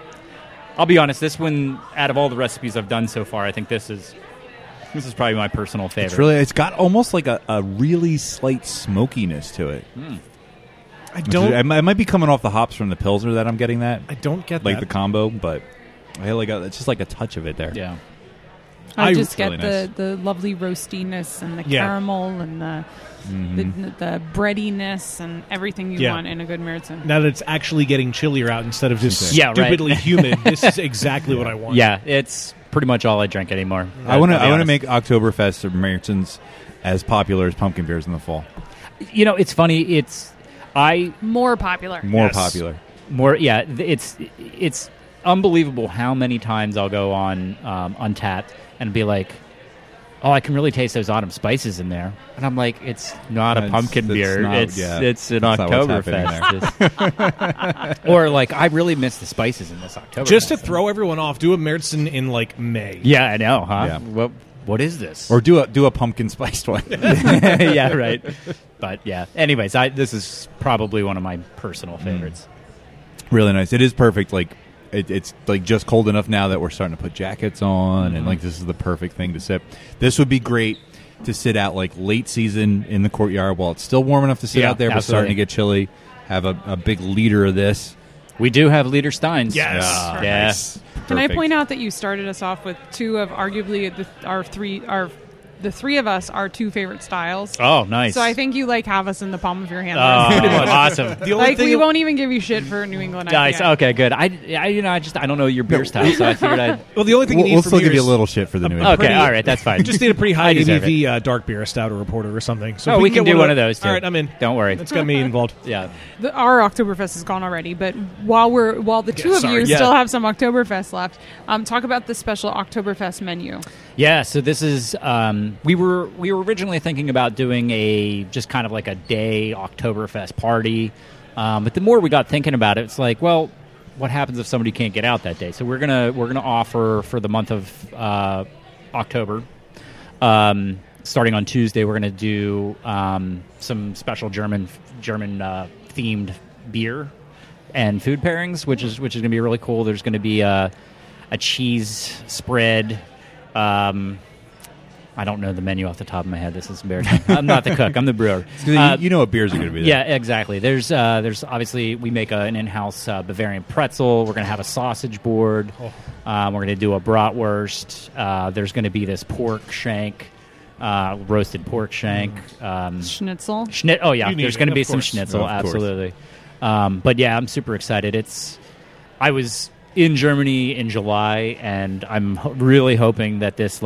I'll be honest, this one, out of all the recipes I've done so far, I think this is probably my personal favorite. It's got almost like a really slight smokiness to it. I might be coming off the hops from the Pilsner that I'm getting that. I don't get like that. the combo, but it's just like a touch of it there. Yeah. I just really get the lovely roastiness and the caramel and the breadiness and everything you want in a good Märzen. Now that it's actually getting chillier out instead of just Yeah, right. stupidly humid, this is exactly what I want. Yeah, it's pretty much all I drink anymore. I want to make Oktoberfest or Märzens as popular as pumpkin beers in the fall. It's funny. More popular. More popular. Yeah. It's unbelievable how many times I'll go on Untapped and be like, "Oh, I can really taste those autumn spices in there," and I'm like, "It's not a pumpkin beer. It's an Oktoberfest." Or like, I really miss the spices in this Oktoberfest. Just to throw everyone off, do a Märzen in like May. Yeah, I know, huh? Yeah. What is this? Or do a pumpkin spiced one. Yeah, right. But yeah. Anyways, this is probably one of my personal favorites. Really nice. It is perfect. Like it's like just cold enough now that we're starting to put jackets on, and like this is the perfect thing to sip. This would be great to sit out like late season in the courtyard while it's still warm enough to sit out there, but starting to get chilly. Have a big liter of this. We do have liter steins. Yes. Yes. Can I point out that you started us off with two of arguably the three of us are two favorite styles. Oh, nice. So I think you have us in the palm of your hand. Pretty much. Awesome. The only thing we won't even give you shit for New England. Nice. IPA. Okay, good. I don't know your beer style, so I figured I'd. Well, the only thing We'll you need from still here give you a is little shit for the new England. Okay, all right, that's fine. you just need a pretty high deserve ABV dark beer, a stout or a porter or something. So if we can get do one of those too. All right, I'm in. Don't worry. That's got me involved. Yeah. Our Oktoberfest is gone already, but while the two of you still have some Oktoberfest left, talk about the special Oktoberfest menu. Yeah, so this is we were originally thinking about doing just kind of like a day Oktoberfest party, but the more we got thinking about it, it's like, well, what happens if somebody can't get out that day? So we're gonna offer for the month of October, starting on Tuesday, we're gonna do some special German themed beer and food pairings, which is gonna be really cool. There's gonna be a cheese spread. I don't know the menu off the top of my head. This is embarrassing. I'm not the cook. I'm the brewer. You know what beers are going to be there. Yeah, exactly. There's obviously we make an in-house Bavarian pretzel. We're going to have a sausage board. We're going to do a bratwurst. There's going to be this pork shank, roasted pork shank. Schnitzel. Oh yeah, You need there's it, going to be of some course. schnitzel. Of course. Absolutely. But yeah, I'm super excited. I was in Germany in July, and I'm really hoping that this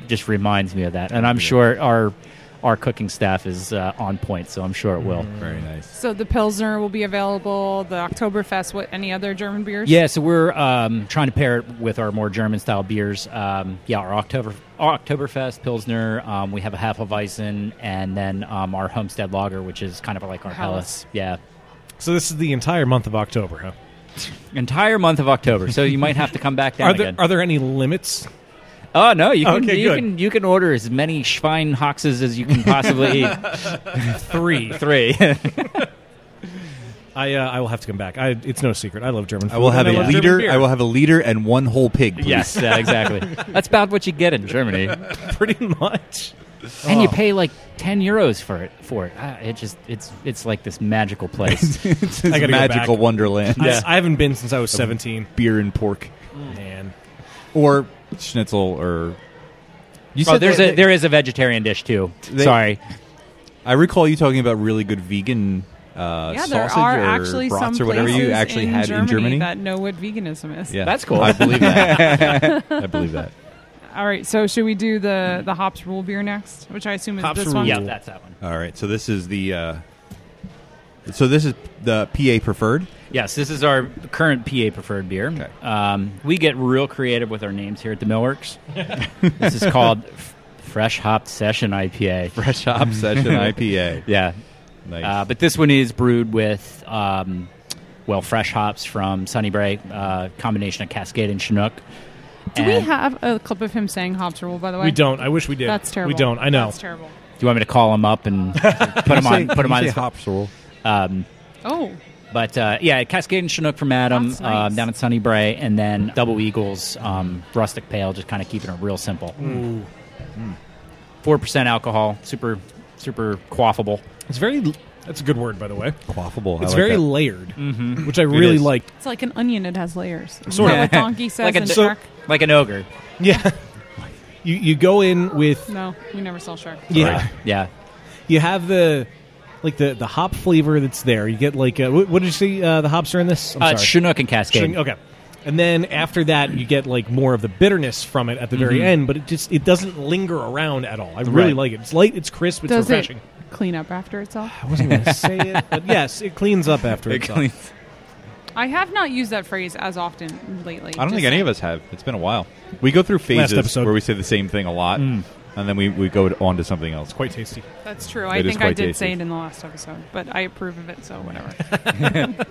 just reminds me of that. And I'm sure our cooking staff is on point, so I'm sure it will. Very nice. So the Pilsner will be available, the Oktoberfest, any other German beers? Yeah, so we're trying to pair it with our more German-style beers. Our Oktoberfest, Pilsner, we have a Hefeweizen, and then our Homestead Lager, which is kind of like our Helles. Yeah. So this is the entire month of October, huh? Entire month of October, so you might have to come back down again. Are there any limits? Oh no, you can Okay, you can order as many Schweinhaxes as you can possibly eat. Three. I will have to come back. It's no secret. I love German food. I will have and a love German liter. beer. I will have a liter and one whole pig. Please. Yes, exactly. That's about what you get in Germany, Pretty much. and you pay like €10 for it. It's like this magical place. It's I gotta a go magical back. wonderland. I haven't been since I was 17. Beer and pork, Man. or schnitzel, or you Oh, said there is a vegetarian dish too. Sorry. I recall you talking about really good vegan. Yeah, sausage there are or actually brats some or whatever you places actually in had in Germany. that know what veganism is. Yeah, That's cool. I believe that. I believe that. All right, so should we do the Hops Rule beer next, which I assume is Hops this Rule. one? Yeah, that's that one. All right, so this is the PA preferred. Yes, this is our current PA preferred beer. Okay. We get real creative with our names here at the Millworks. This is called Fresh Hopped Session IPA. Fresh Hop Session IPA. Yeah. Nice. But this one is brewed with, fresh hops from Sunnybray, combination of Cascade and Chinook. Do we have a clip of him saying Hops Rule, by the way? We don't. I wish we did. That's terrible. We don't. I know. That's terrible. Do you want me to call him up and put him on? Put him on. His, hops rule. Oh, but Cascade and Chinook from Adam That's nice. down at Sunnybray, and then Double Eagles Rustic Pale, just kind of keeping it real simple. 4% alcohol, super quaffable. It's very. That's a good word, by the way. Quaffable. It's I like very that. layered, which I really is. like. it's like an onion. It has layers. Sort of. What Donkey says Like a in so- Shrek. Like an ogre. Yeah. You go in with No, we never saw Shrek. yeah. Yeah. You have the hop flavor that's there. You get what did you say the hops are in this? I'm sorry. Chinook and Cascade. Okay. And then after that, you get more of the bitterness from it at the very end, but it doesn't linger around at all. I really Right. like it. It's light, it's crisp, it's Does refreshing. it clean up after itself? I wasn't going to say it, but yes, it cleans up after itself. I have not used that phrase as often lately. I don't think any of us have. It's been a while. We go through phases episode. where we say the same thing a lot, and then we go on to something else. Quite tasty. That's true. I It is think I quite did tasty. say it in the last episode, but I approve of it, so whatever.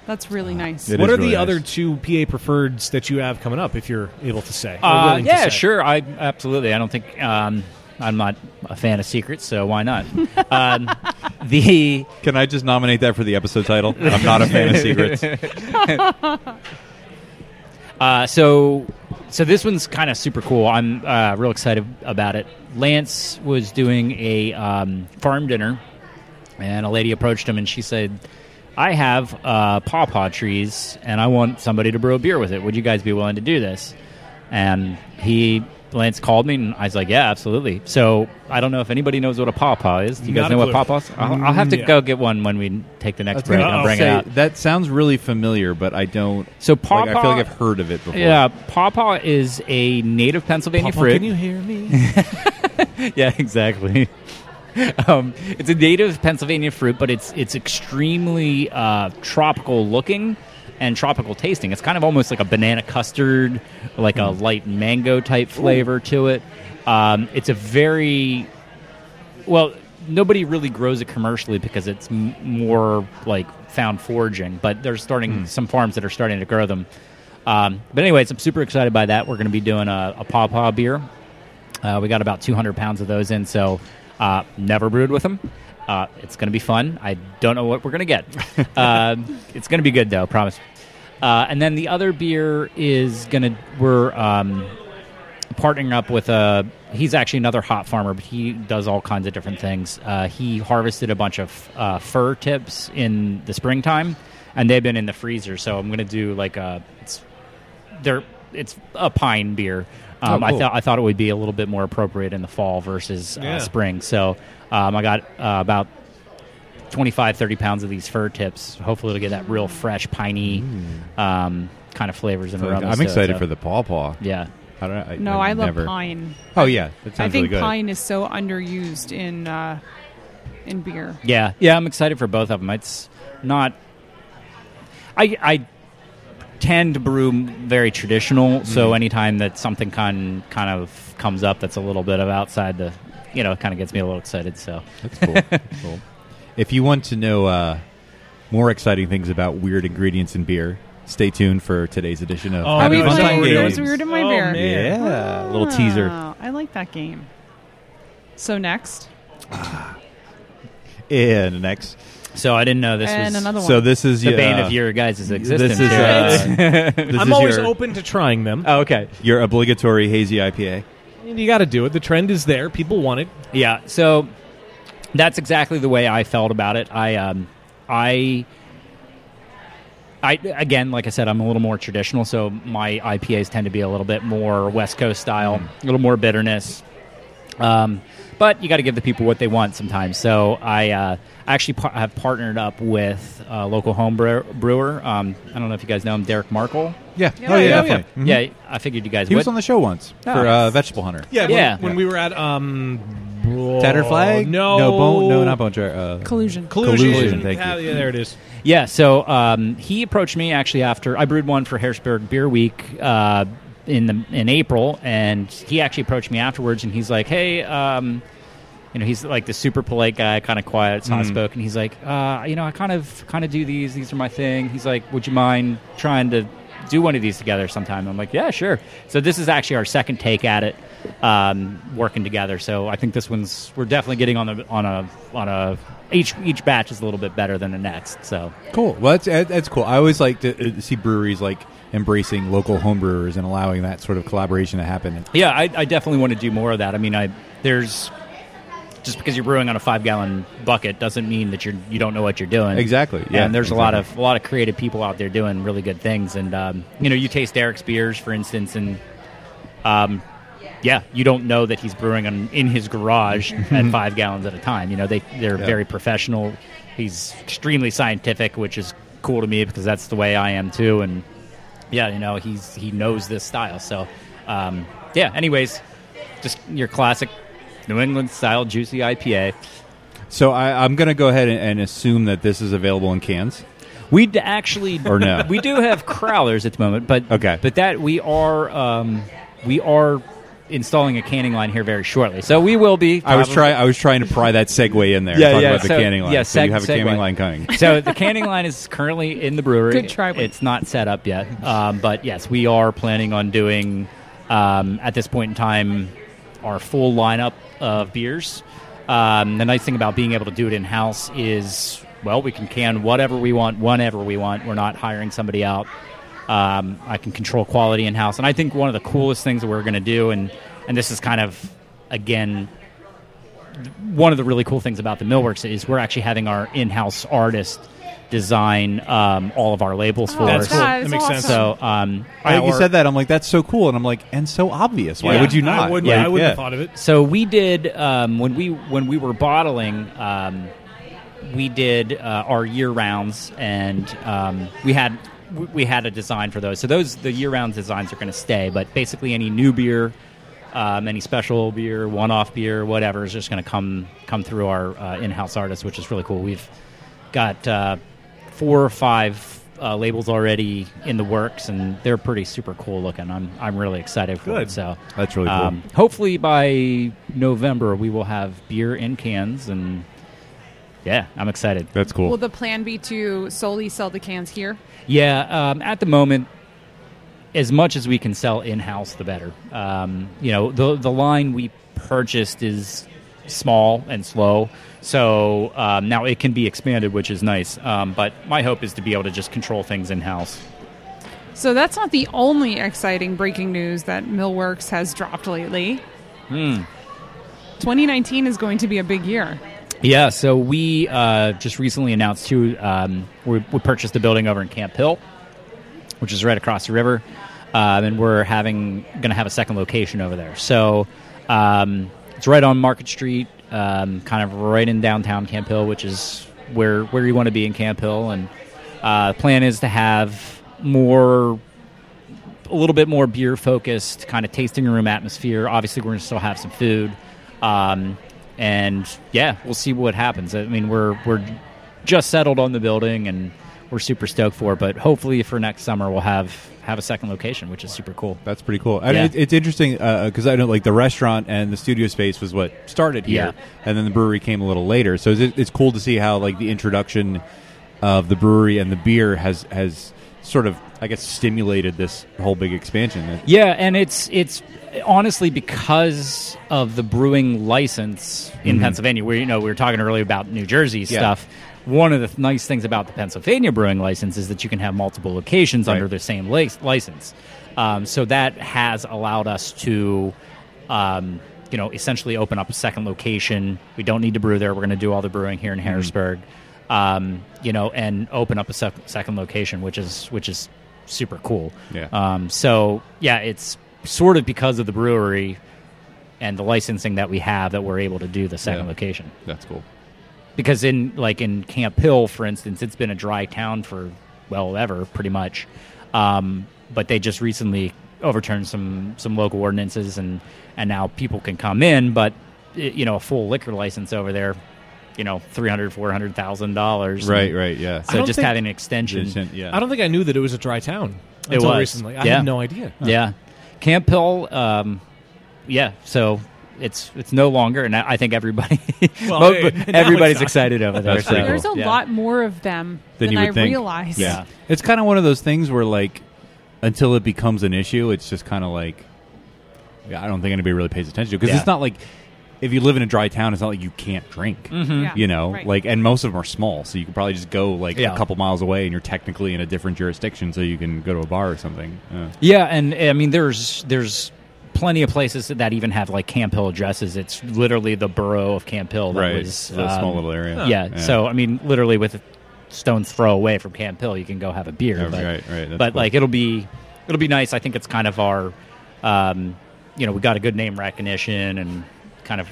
That's really nice. It What is are really the nice. other two PA preferreds that you have coming up, if you're able to say? Or willing to Yeah, say? sure. Absolutely. I don't think I'm not a fan of secrets, so why not? Can I just nominate that for the episode title? I'm not a fan of secrets. So this one's kind of super cool. I'm real excited about it. Lance was doing a farm dinner, and a lady approached him, and she said, I have pawpaw trees, and I want somebody to brew a beer with it. Would you guys be willing to do this? And Lance called me, and I was like, yeah, absolutely. So I don't know if anybody knows what a pawpaw is. Do you guys Not a know what clue. pawpaws? I'll have to go get one when we take the next break. I'll bring it out. That sounds really familiar, but I don't. So I pawpaw, feel like I've heard of it before. Yeah, pawpaw is a native Pennsylvania Papa, fruit. can you hear me? Yeah, exactly. It's a native Pennsylvania fruit, but it's extremely tropical looking and tropical tasting. It's kind of almost like a banana custard, like a light mango type flavor to it. It's a very nobody really grows it commercially because it's more like found foraging, but there's some farms that are starting to grow them. But anyways, I'm super excited by that. We're going to be doing a pawpaw beer. We got about 200 pounds of those in, so never brewed with them. It's going to be fun. I don't know what we're going to get. It's going to be good, though, promise. And then the other beer is we're partnering up with he's actually another hop farmer, but he does all kinds of different things. He harvested a bunch of fir tips in the springtime, and they've been in the freezer. So I'm going to do like it's a pine beer. Cool. I thought it would be a little bit more appropriate in the fall versus spring. So I got about 25, 30 pounds of these fir tips. Hopefully it'll get that real fresh, piney kind of flavors and aromas. I'm excited for the pawpaw. Yeah. I love pine. Oh, yeah. That sounds I think really good. pine is so underused in beer. Yeah, I'm excited for both of them. It's not... I tend to brew very traditional, so anytime that something kind of comes up that's a little bit of outside the... it kind of gets me a little excited, so... That's cool. That's cool. If you want to know more exciting things about weird ingredients in beer... Stay tuned for today's edition of Are Happy we Fun Time playing Games. What's Weird in My Beer? Man. Yeah, a little teaser. I like that game. So next. And next. So I didn't know this and was... another one. So this is the bane of your guys' existence. This is, here. I'm always open to trying them. Oh, okay. Your obligatory hazy IPA. You got to do it. The trend is there. People want it. Yeah, so that's exactly the way I felt about it. I again, like I said, I'm a little more traditional, so my IPAs tend to be a little bit more West Coast style, a little more bitterness. But you got to give the people what they want sometimes. So I actually have partnered up with a local home brewer. I don't know if you guys know him, Derek Markle. Yeah. Yeah, yeah, definitely. Mm-hmm. Yeah, I figured you guys He would. was on the show once for Vegetable Hunter. Yeah, when we were at Tattered Flag? No, not Bone Jar. Collusion. Collusion, thank you. Yeah, there it is. Yeah, so he approached me actually after I brewed one for Harrisburg Beer Week in April, and he actually approached me afterwards, and he's like, "Hey, he's like the super polite guy, kind of quiet, soft spoken. He's like, I kind of do these. These are my thing. He's like, would you mind trying to do one of these together sometime?" I'm like, yeah, sure. So this is actually our second take at it, working together. So I think this we're definitely getting on a each batch is a little bit better than the next. So Cool. Well, that's cool. I always like to see breweries like embracing local home brewers and allowing that sort of collaboration to happen. yeah, I definitely want to do more of that. I mean, there's just because you're brewing on a 5-gallon bucket doesn't mean that you don't know what you're doing. Exactly. Yeah. And there's a lot of creative people out there doing really good things. And you taste Derek's beers, for instance, and you don't know that he's brewing in his garage at 5 gallons at a time. They're very professional. He's extremely scientific, which is cool to me because that's the way I am too. And he knows this style. So anyways, just your classic New England style juicy IPA. So I'm going to go ahead and assume that this is available in cans. We actually or no? We do have crowlers at the moment, but okay. But that we are installing a canning line here very shortly. So we will be. I was trying to pry that segue in there. Talk about the canning line. Yeah, so you have a canning line coming. So the canning line is currently in the brewery. Good try. It's not set up yet, but yes, we are planning on doing at this point in time our full lineup of beers. The nice thing about being able to do it in-house is, well, we can can whatever we want, whenever we want. We're not hiring somebody out. I can control quality in-house. And I think one of the coolest things that we're going to do, and this is kind of, again, one of the really cool things about the Millworks is we're actually having our in-house artist design all of our labels for us. That's cool. That makes sense. So, you said that, I'm like, that's so cool, and I'm like, and so obvious. Why would you not? I wouldn't have thought of it. So we did when we were bottling. We did our year rounds, and we had a design for those. So the year round designs are going to stay, but basically any new beer, any special beer, one-off beer, whatever is just going to come through our in-house artists, which is really cool. We've got 4 or 5 labels already in the works, and they're pretty super cool looking. I'm really excited for it. So that's really cool. Hopefully by November we will have beer in cans, and yeah, I'm excited. That's cool. Will the plan be to solely sell the cans here? Yeah, at the moment, as much as we can sell in-house, the better. The line we purchased is small and slow, so now it can be expanded, which is nice. But my hope is to be able to just control things in-house. So that's not the only exciting breaking news that Millworks has dropped lately. 2019 is going to be a big year. Yeah, so we just recently announced, too, we purchased a building over in Camp Hill, which is right across the river, and we're going to have a second location over there. So it's right on Market Street, kind of right in downtown Camp Hill, which is where you want to be in Camp Hill. And the plan is to have a little bit more beer-focused kind of tasting room atmosphere. Obviously, we're going to still have some food. And yeah, we'll see what happens. I mean, we're just settled on the building, and we're super stoked for it. But hopefully, for next summer, we'll have a second location, which is super cool. That's pretty cool. I mean, it's interesting because I know like the restaurant and the studio space was what started here, and then the brewery came a little later. So it's cool to see how like the introduction of the brewery and the beer has sort of, I guess, stimulated this whole big expansion. Yeah, and it's honestly because of the brewing license in Pennsylvania, where we were talking earlier about New Jersey stuff. One of the nice things about the Pennsylvania brewing license is that you can have multiple locations under the same license. So that has allowed us to, essentially open up a second location. We don't need to brew there. We're going to do all the brewing here in Harrisburg. And open up a second location, which is super cool. Yeah. It's sort of because of the brewery and the licensing that we have that we're able to do the second location. That's cool. Because in Camp Hill, for instance, it's been a dry town for ever pretty much, but they just recently overturned some local ordinances and now people can come in, but a full liquor license over there. $300,000-$400,000. Right, yeah. So just having an extension. I don't think I knew that it was a dry town until recently. I had no idea. Yeah. Camp Hill, so it's no longer, and I think everybody, everybody's excited over there. So. There's a lot more of them than you would I think. realized. Yeah. It's kind of one of those things where, like, until it becomes an issue, it's just kind of like, I don't think anybody really pays attention to it. Because it's not like, if you live in a dry town, it's not like you can't drink, right. and most of them are small, so you can probably just go a couple miles away, and you're technically in a different jurisdiction, so you can go to a bar or something. Yeah, and I mean, there's plenty of places that even have like Camp Hill addresses. It's literally the borough of Camp Hill. That was a small little area. Yeah, so I mean, literally with a stone's throw away from Camp Hill, you can go have a beer. Oh, right. That's but cool. like it'll be nice. I think it's kind of our, we got a good name recognition and kind of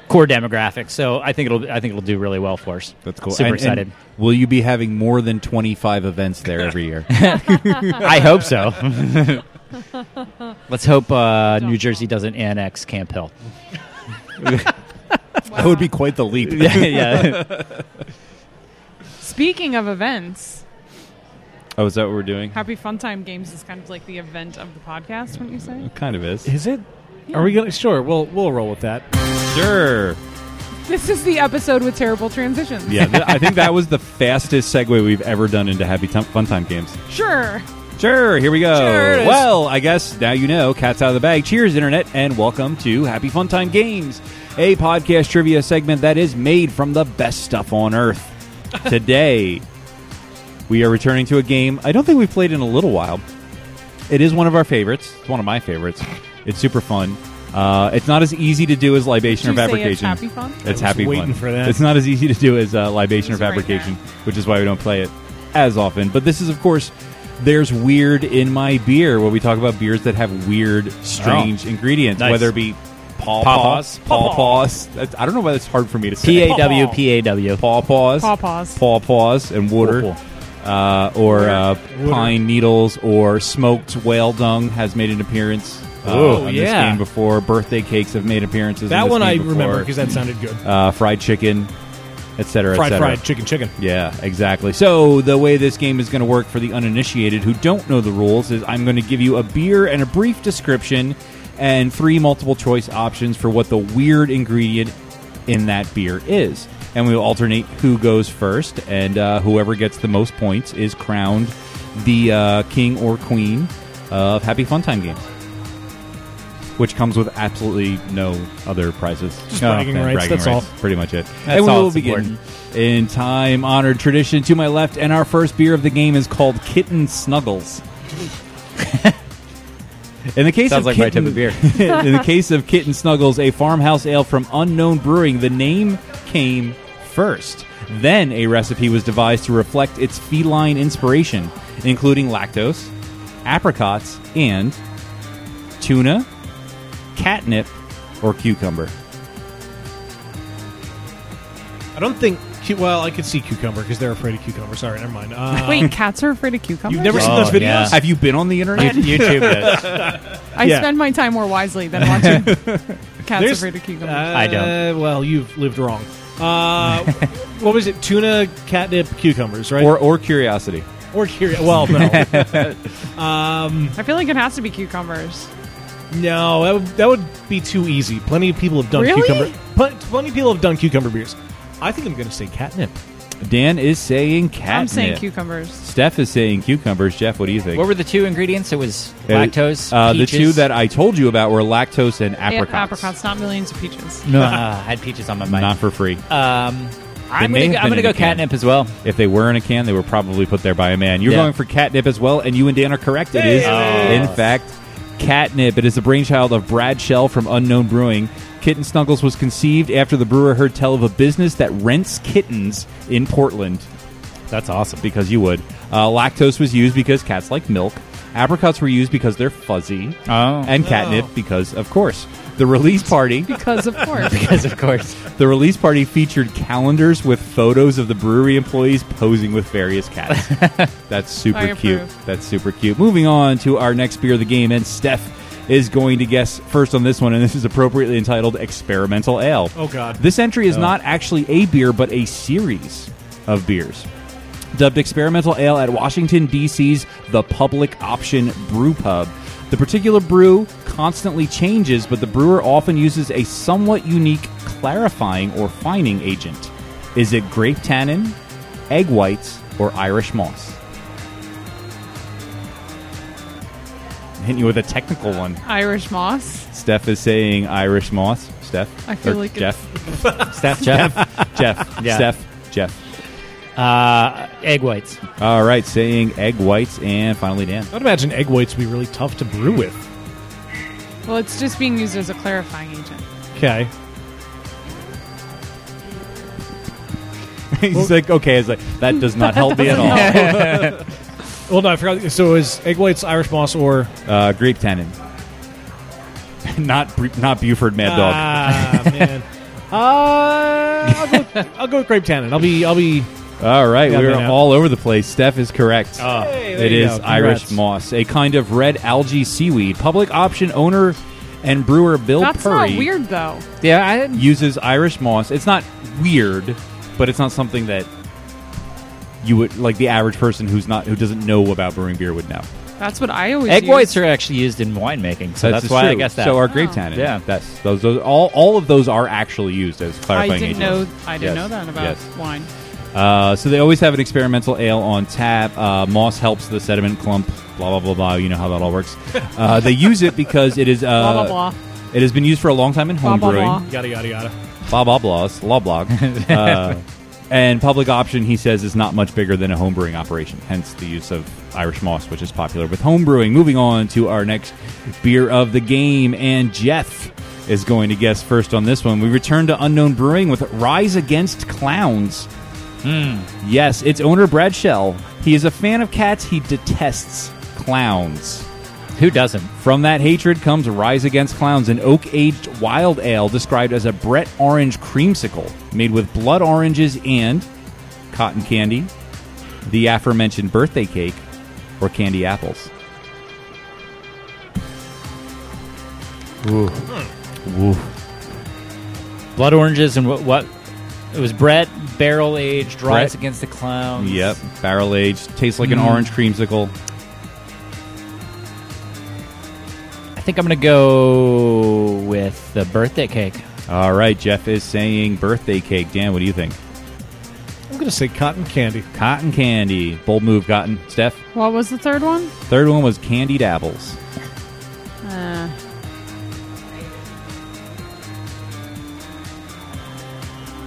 core demographic, so I think it'll do really well for us. That's cool. Super excited. And will you be having more than 25 events there every year? I hope so. Let's hope New Jersey doesn't annex Camp Hill. That would be quite the leap. Yeah. Speaking of events, Oh, is that what we're doing? Happy Funtime Games is kind of like the event of the podcast, wouldn't you say? It kind of is. Is it? Yeah. Are we gonna? Sure, we'll roll with that. Sure. This is the episode with terrible transitions. Yeah, I think that was the fastest segue we've ever done into Happy Funtime Games. Sure. Sure, here we go. Sure it is. Well, I guess now you know, cat's out of the bag. Cheers, Internet, and welcome to Happy Funtime Games, a podcast trivia segment that is made from the best stuff on Earth. Today, we are returning to a game I don't think we've played in a little while. It is one of our favorites. It's one of my favorites. It's super fun. It's not as easy to do as Libation or Fabrication. It's Happy Fun? It's Happy waiting Fun. for that. It's not as easy to do as Libation or It's right Fabrication, there. which is why we don't play it as often. But this is, of course, There's Weird in My Beer, where we talk about beers that have weird, strange ingredients, Nice. whether it be Pawpaws. pawpaws. I don't know why that's hard for me to say. PAW. Pawpaws. Pawpaws. Pawpaws and water. Cool. Or pine needles, or smoked whale dung has made an appearance on this game before. Birthday cakes have made appearances. That in this one game I before. remember because that sounded good. Fried chicken, etc. Fried chicken. Yeah, exactly. So the way this game is going to work for the uninitiated who don't know the rules is I'm going to give you a beer and a brief description and 3 multiple choice options for what the weird ingredient in that beer is. And we will alternate who goes first, and whoever gets the most points is crowned the king or queen of Happy Funtime Games, which comes with absolutely no other prizes. Just bragging rights, that's all. Pretty much it. That's and we all will that's begin important. in time-honored tradition to my left, and our first beer of the game is called Kitten Snuggles. In the case Sounds of like my type of beer. In the case of Kitten Snuggles, a farmhouse ale from Unknown Brewing, the name came first. Then a recipe was devised to reflect its feline inspiration, including lactose, apricots, and tuna, catnip, or cucumber. I don't think. Well, I could see cucumber because they're afraid of cucumber. Sorry, never mind. Wait, cats are afraid of cucumbers? You've never seen those videos? yeah. Have you been on the internet? YouTube does. I Yeah. spend my time more wisely than watching cats afraid of cucumbers. I don't. Well, you've lived wrong. What was it? Tuna, catnip, cucumbers, right? Or curiosity. Or curious. Well, no. I feel like it has to be cucumbers. No, that would be too easy. Plenty of people have done Really? cucumber. Plenty of people have done cucumber beers. I think I'm going to say catnip. Dan is saying catnip. I'm saying cucumbers. Steph is saying cucumbers. Jeff, what do you think? What were the two ingredients? It was lactose, The peaches. two that I told you about were lactose and And apricots. apricots, not millions of peaches. No, I had peaches on my mind. Not for free. I'm may going have been to in go a can. catnip as well. If they were in a can, they were probably put there by a man. You're Yeah. going for catnip as well, and you and Dan are correct. It is, in fact, catnip. It is the brainchild of Brad Shell from Unknown Brewing. Kitten Snuggles was conceived after the brewer heard tell of a business that rents kittens in Portland. That's awesome. Because you would. Lactose was used because cats like milk. Apricots were used because they're fuzzy. Oh. And catnip because, of course. The release party... Because, of course. Because, of course. The release party featured calendars with photos of the brewery employees posing with various cats. That's super I cute. approve. That's super cute. Moving on to our next beer of the game, and Steph is going to guess first on this one, and this is appropriately entitled Experimental Ale. Oh, God. This entry is not actually a beer, but a series of beers. Dubbed Experimental Ale at Washington, D.C.'s The Public Option Brew Pub. The particular brew constantly changes, but the brewer often uses a somewhat unique clarifying or fining agent. Is it grape tannin, egg whites, or Irish moss? I'm hitting you with a technical one. Irish moss. Steph is saying Irish moss. Steph? I feel Or like Jeff. Steph, Jeff. Jeff. Yeah. Steph. Jeff. Egg whites. All right, saying egg whites, and finally Dan. I'd imagine egg whites would be really tough to brew with. Well, it's just being used as a clarifying agent. Okay. He's like, okay, it's like, that does not help me at all. Well, no, I forgot. So is egg whites, Irish moss, or... Grape tannin. not Buford Mad Dog. Ah, man. I'll go with grape tannin. I'll be... All right, Got we're me now. all over the place. Steph is correct. Hey, there It you is go. Irish Congrats. moss, a kind of red algae seaweed. Public option owner and brewer Bill That's Purry not weird, though. Yeah, uses Irish moss. It's not weird, but it's not something that you would like the average person who doesn't know about brewing beer would know. That's what I always egg use. whites are actually used in winemaking, so that's just why true. I guess that. So are grape Oh. tannin. Yeah. That's those all of those are actually used as I clarifying didn't agents. know. I didn't know that about Yes. wine. So they always have an experimental ale on tap. Moss helps the sediment clump. Blah blah blah blah. You know how that all works. They use it because it is Blah blah blah. it has been used for a long time in home Blah, blah, brewing. blah. Yada, yada, yada. Blah blah blah. Law blog. And public option, he says, is not much bigger than a home brewing operation. Hence the use of Irish moss, which is popular with home brewing. Moving on to our next beer of the game, and Jeff is going to guess first on this one. We return to Unknown Brewing with Rise Against Clowns. Yes, its owner, Brad Shell. He is a fan of cats. He detests clowns. Who doesn't? From that hatred comes Rise Against Clowns, an oak-aged wild ale described as a Brett orange creamsicle made with blood oranges and cotton candy, the aforementioned birthday cake, or candy apples. Ooh. Ooh. Blood oranges and what? It was Brett, barrel aged, Rise Brett. Against the Clowns. Yep, barrel-aged. Tastes like an orange creamsicle. I think I'm going to go with the birthday cake. All right, Jeff is saying birthday cake. Dan, what do you think? I'm going to say cotton candy. Cotton candy. Bold move, Cotton. Steph? What was the third one? Third one was candied apples.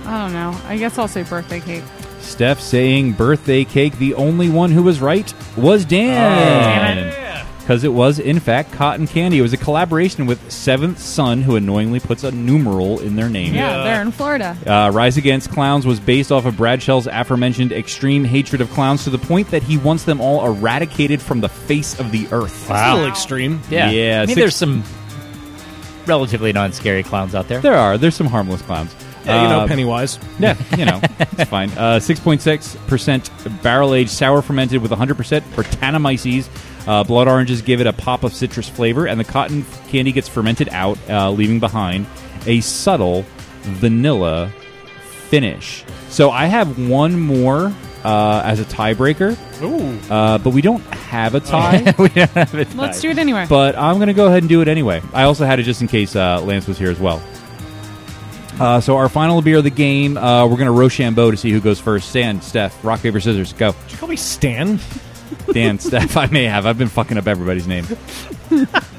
I don't know. I guess I'll say birthday cake. Steph saying birthday cake. The only one who was right was Dan. Damn it. because it was, in fact, cotton candy. It was a collaboration with Seventh Son, who annoyingly puts a numeral in their name. Yeah, they're in Florida. Rise Against Clowns was based off of Brad Shell's aforementioned extreme hatred of clowns to the point that he wants them all eradicated from the face of the earth. That's a little extreme. Yeah. I mean, there's some relatively non-scary clowns out there. There's some harmless clowns. Yeah, Pennywise. Yeah, it's fine. 6.6% barrel-aged sour fermented with 100% Brettanomyces. Blood oranges give it a pop of citrus flavor, and the cotton candy gets fermented out, leaving behind a subtle vanilla finish. So I have one more as a tiebreaker. Ooh. But we don't have a tie. We don't have it. Let's do it anyway. But I'm going to go ahead and do it anyway. I also had it just in case Lance was here as well. So our final beer of the game, we're going to Rochambeau to see who goes first. Stan, Steph, rock, paper, scissors, go. Did you call me Stan? Dan, Steph, I may have. I've been fucking up everybody's name.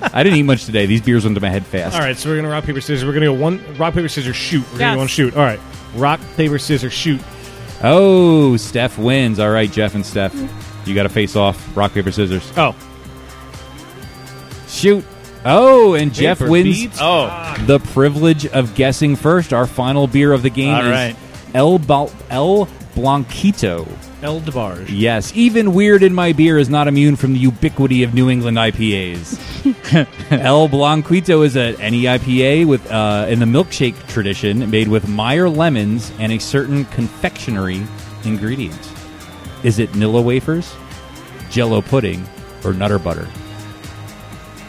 I didn't eat much today. These beers went to my head fast. All right, so we're going to rock, paper, scissors. We're going to go rock, paper, scissors, shoot. We're going to go on shoot. All right. Rock, paper, scissors, shoot. Oh, Steph wins. All right, Jeff and Steph. You got to face off. Rock, paper, scissors. Oh. Shoot. Oh, and Jeff Paper wins beads? the privilege of guessing first. Our final beer of the game is El Blanquito. El DeBarge. Yes, even weird in my beer is not immune from the ubiquity of New England IPAs. El Blanquito is an NEIPA with in the milkshake tradition, made with Meyer lemons and a certain confectionery ingredient. Is it Nilla wafers, Jello pudding, or Nutter butter?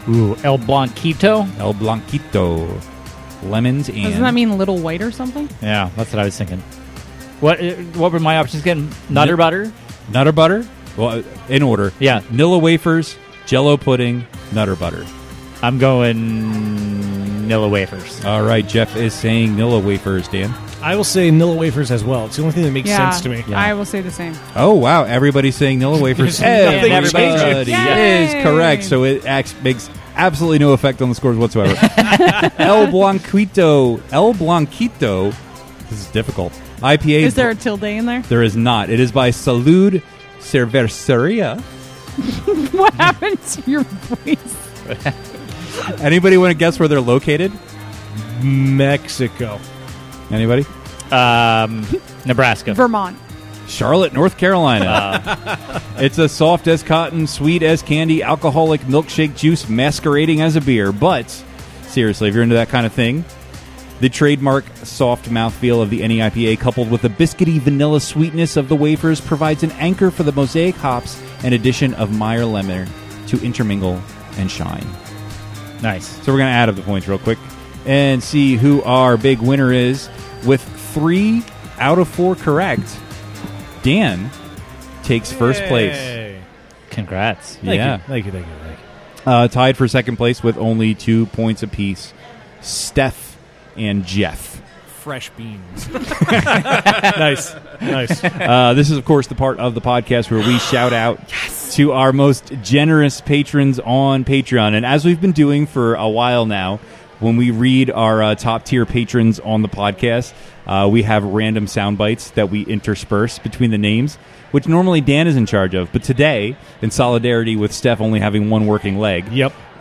Ooh, El Blanquito? El Blanquito. Lemons and... Doesn't that mean Little White or something? Yeah, that's what I was thinking. What were my options again? Nutter butter? Nutter butter? Well, in order. Yeah. Nilla wafers, Jello pudding, Nutter butter. I'm going Nilla wafers. All right, Jeff is saying Nilla wafers, Dan. I will say Nilla wafers as well. It's the only thing that makes sense to me. Yeah, I will say the same. Oh, wow. Everybody's saying Nilla wafers. Nothing Everybody changes. is correct. So it makes absolutely no effect on the scores whatsoever. El Blanquito. This is difficult. IPA. Is there a tilde in there? There is not. It is by Salud Cerveceria. What happened to your voice? Anybody want to guess where they're located? Mexico. Anybody? Nebraska. Vermont. Charlotte, North Carolina. It's a soft as cotton, sweet as candy, alcoholic milkshake juice masquerading as a beer. But, seriously, if you're into that kind of thing, the trademark soft mouthfeel of the NEIPA coupled with the biscuity vanilla sweetness of the wafers provides an anchor for the mosaic hops and addition of Meyer lemon to intermingle and shine. Nice. So we're going to add up the points real quick and see who our big winner is. With 3 out of 4 correct, Dan takes first place. Congrats. Thank you. Tied for second place with only 2 points apiece, Steph and Jeff. Fresh beans. Nice. This is, of course, the part of the podcast where we shout out to our most generous patrons on Patreon. And as we've been doing for a while now, when we read our top-tier patrons on the podcast, we have random sound bites that we intersperse between the names, which normally Dan is in charge of. But today, in solidarity with Steph only having one working leg,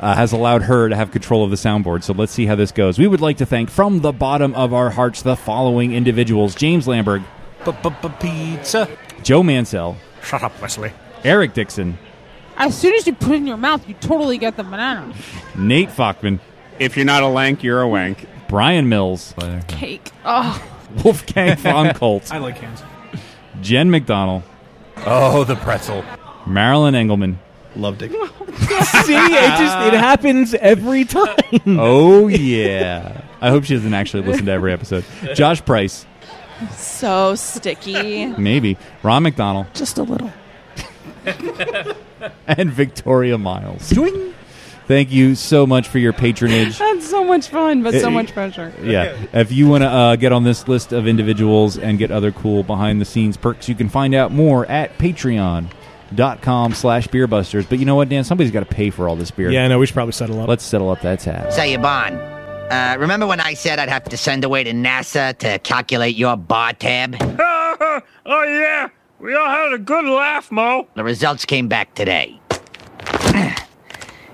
has allowed her to have control of the soundboard. So let's see how this goes. We would like to thank, from the bottom of our hearts, the following individuals. James Lamberg. Pizza. Joe Mansell. Shut up, Wesley. Eric Dixon. As soon as you put it in your mouth, you totally get the banana. Nate Falkman. If you're not a lank, you're a wank. Brian Mills. Cake. Oh. Wolfgang von Colt. I like hands. Jen McDonald. Oh, the pretzel. Marilyn Engelman. Loved it. See, it happens every time. Oh, yeah. I hope she doesn't actually listen to every episode. Josh Price. So sticky. Maybe. Ron McDonald. Just a little. And Victoria Miles. Doing. Thank you so much for your patronage. That's so much fun, but so much pressure. Yeah. If you want to get on this list of individuals and get other cool behind-the-scenes perks, you can find out more at patreon.com/beerbusters. But you know what, Dan? Somebody's got to pay for all this beer. Yeah, I know. We should probably settle up. Let's settle up that tab. Say, Yvonne, remember when I said I'd have to send away to NASA to calculate your bar tab? Oh, yeah. We all had a good laugh, Mo. The results came back today.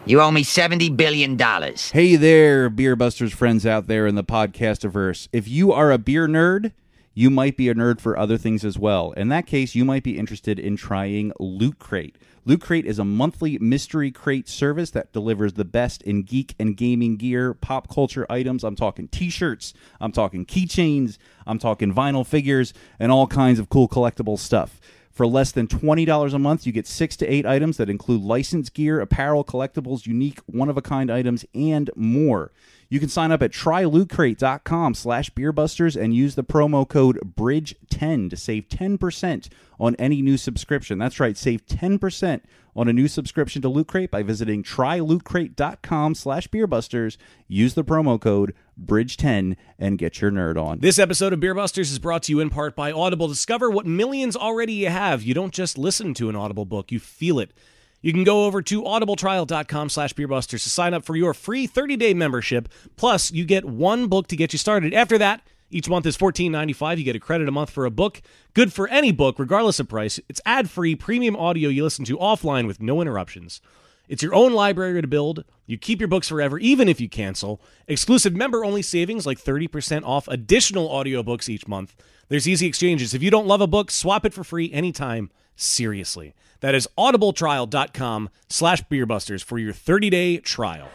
You owe me $70 billion. Hey there, Beer Busters friends out there in the podcastiverse. If you are a beer nerd, you might be a nerd for other things as well. In that case, you might be interested in trying Loot Crate. Loot Crate is a monthly mystery crate service that delivers the best in geek and gaming gear, pop culture items. I'm talking t-shirts, I'm talking keychains, I'm talking vinyl figures, and all kinds of cool collectible stuff. For less than $20 a month, you get 6 to 8 items that include licensed gear, apparel, collectibles, unique, one-of-a-kind items, and more. You can sign up at trylootcrate.com/beerbusters and use the promo code BRIDGE10 to save 10% on any new subscription. That's right, save 10% on a new subscription to Loot Crate by visiting trylootcrate.com/beerbusters. Use the promo code BRIDGE10 and get your nerd on. This episode of Beer Busters is brought to you in part by Audible. Discover what millions already have. You don't just listen to an Audible book, you feel it. You can go over to audibletrial.com/beerbusters to sign up for your free 30-day membership. Plus, you get one book to get you started. After that, each month is $14.95. You get a credit a month for a book. Good for any book, regardless of price. It's ad-free, premium audio you listen to offline with no interruptions. It's your own library to build. You keep your books forever, even if you cancel. Exclusive member-only savings like 30% off additional audiobooks each month. There's easy exchanges. If you don't love a book, swap it for free anytime. Seriously. That is audibletrial.com/beerbusters for your 30-day trial.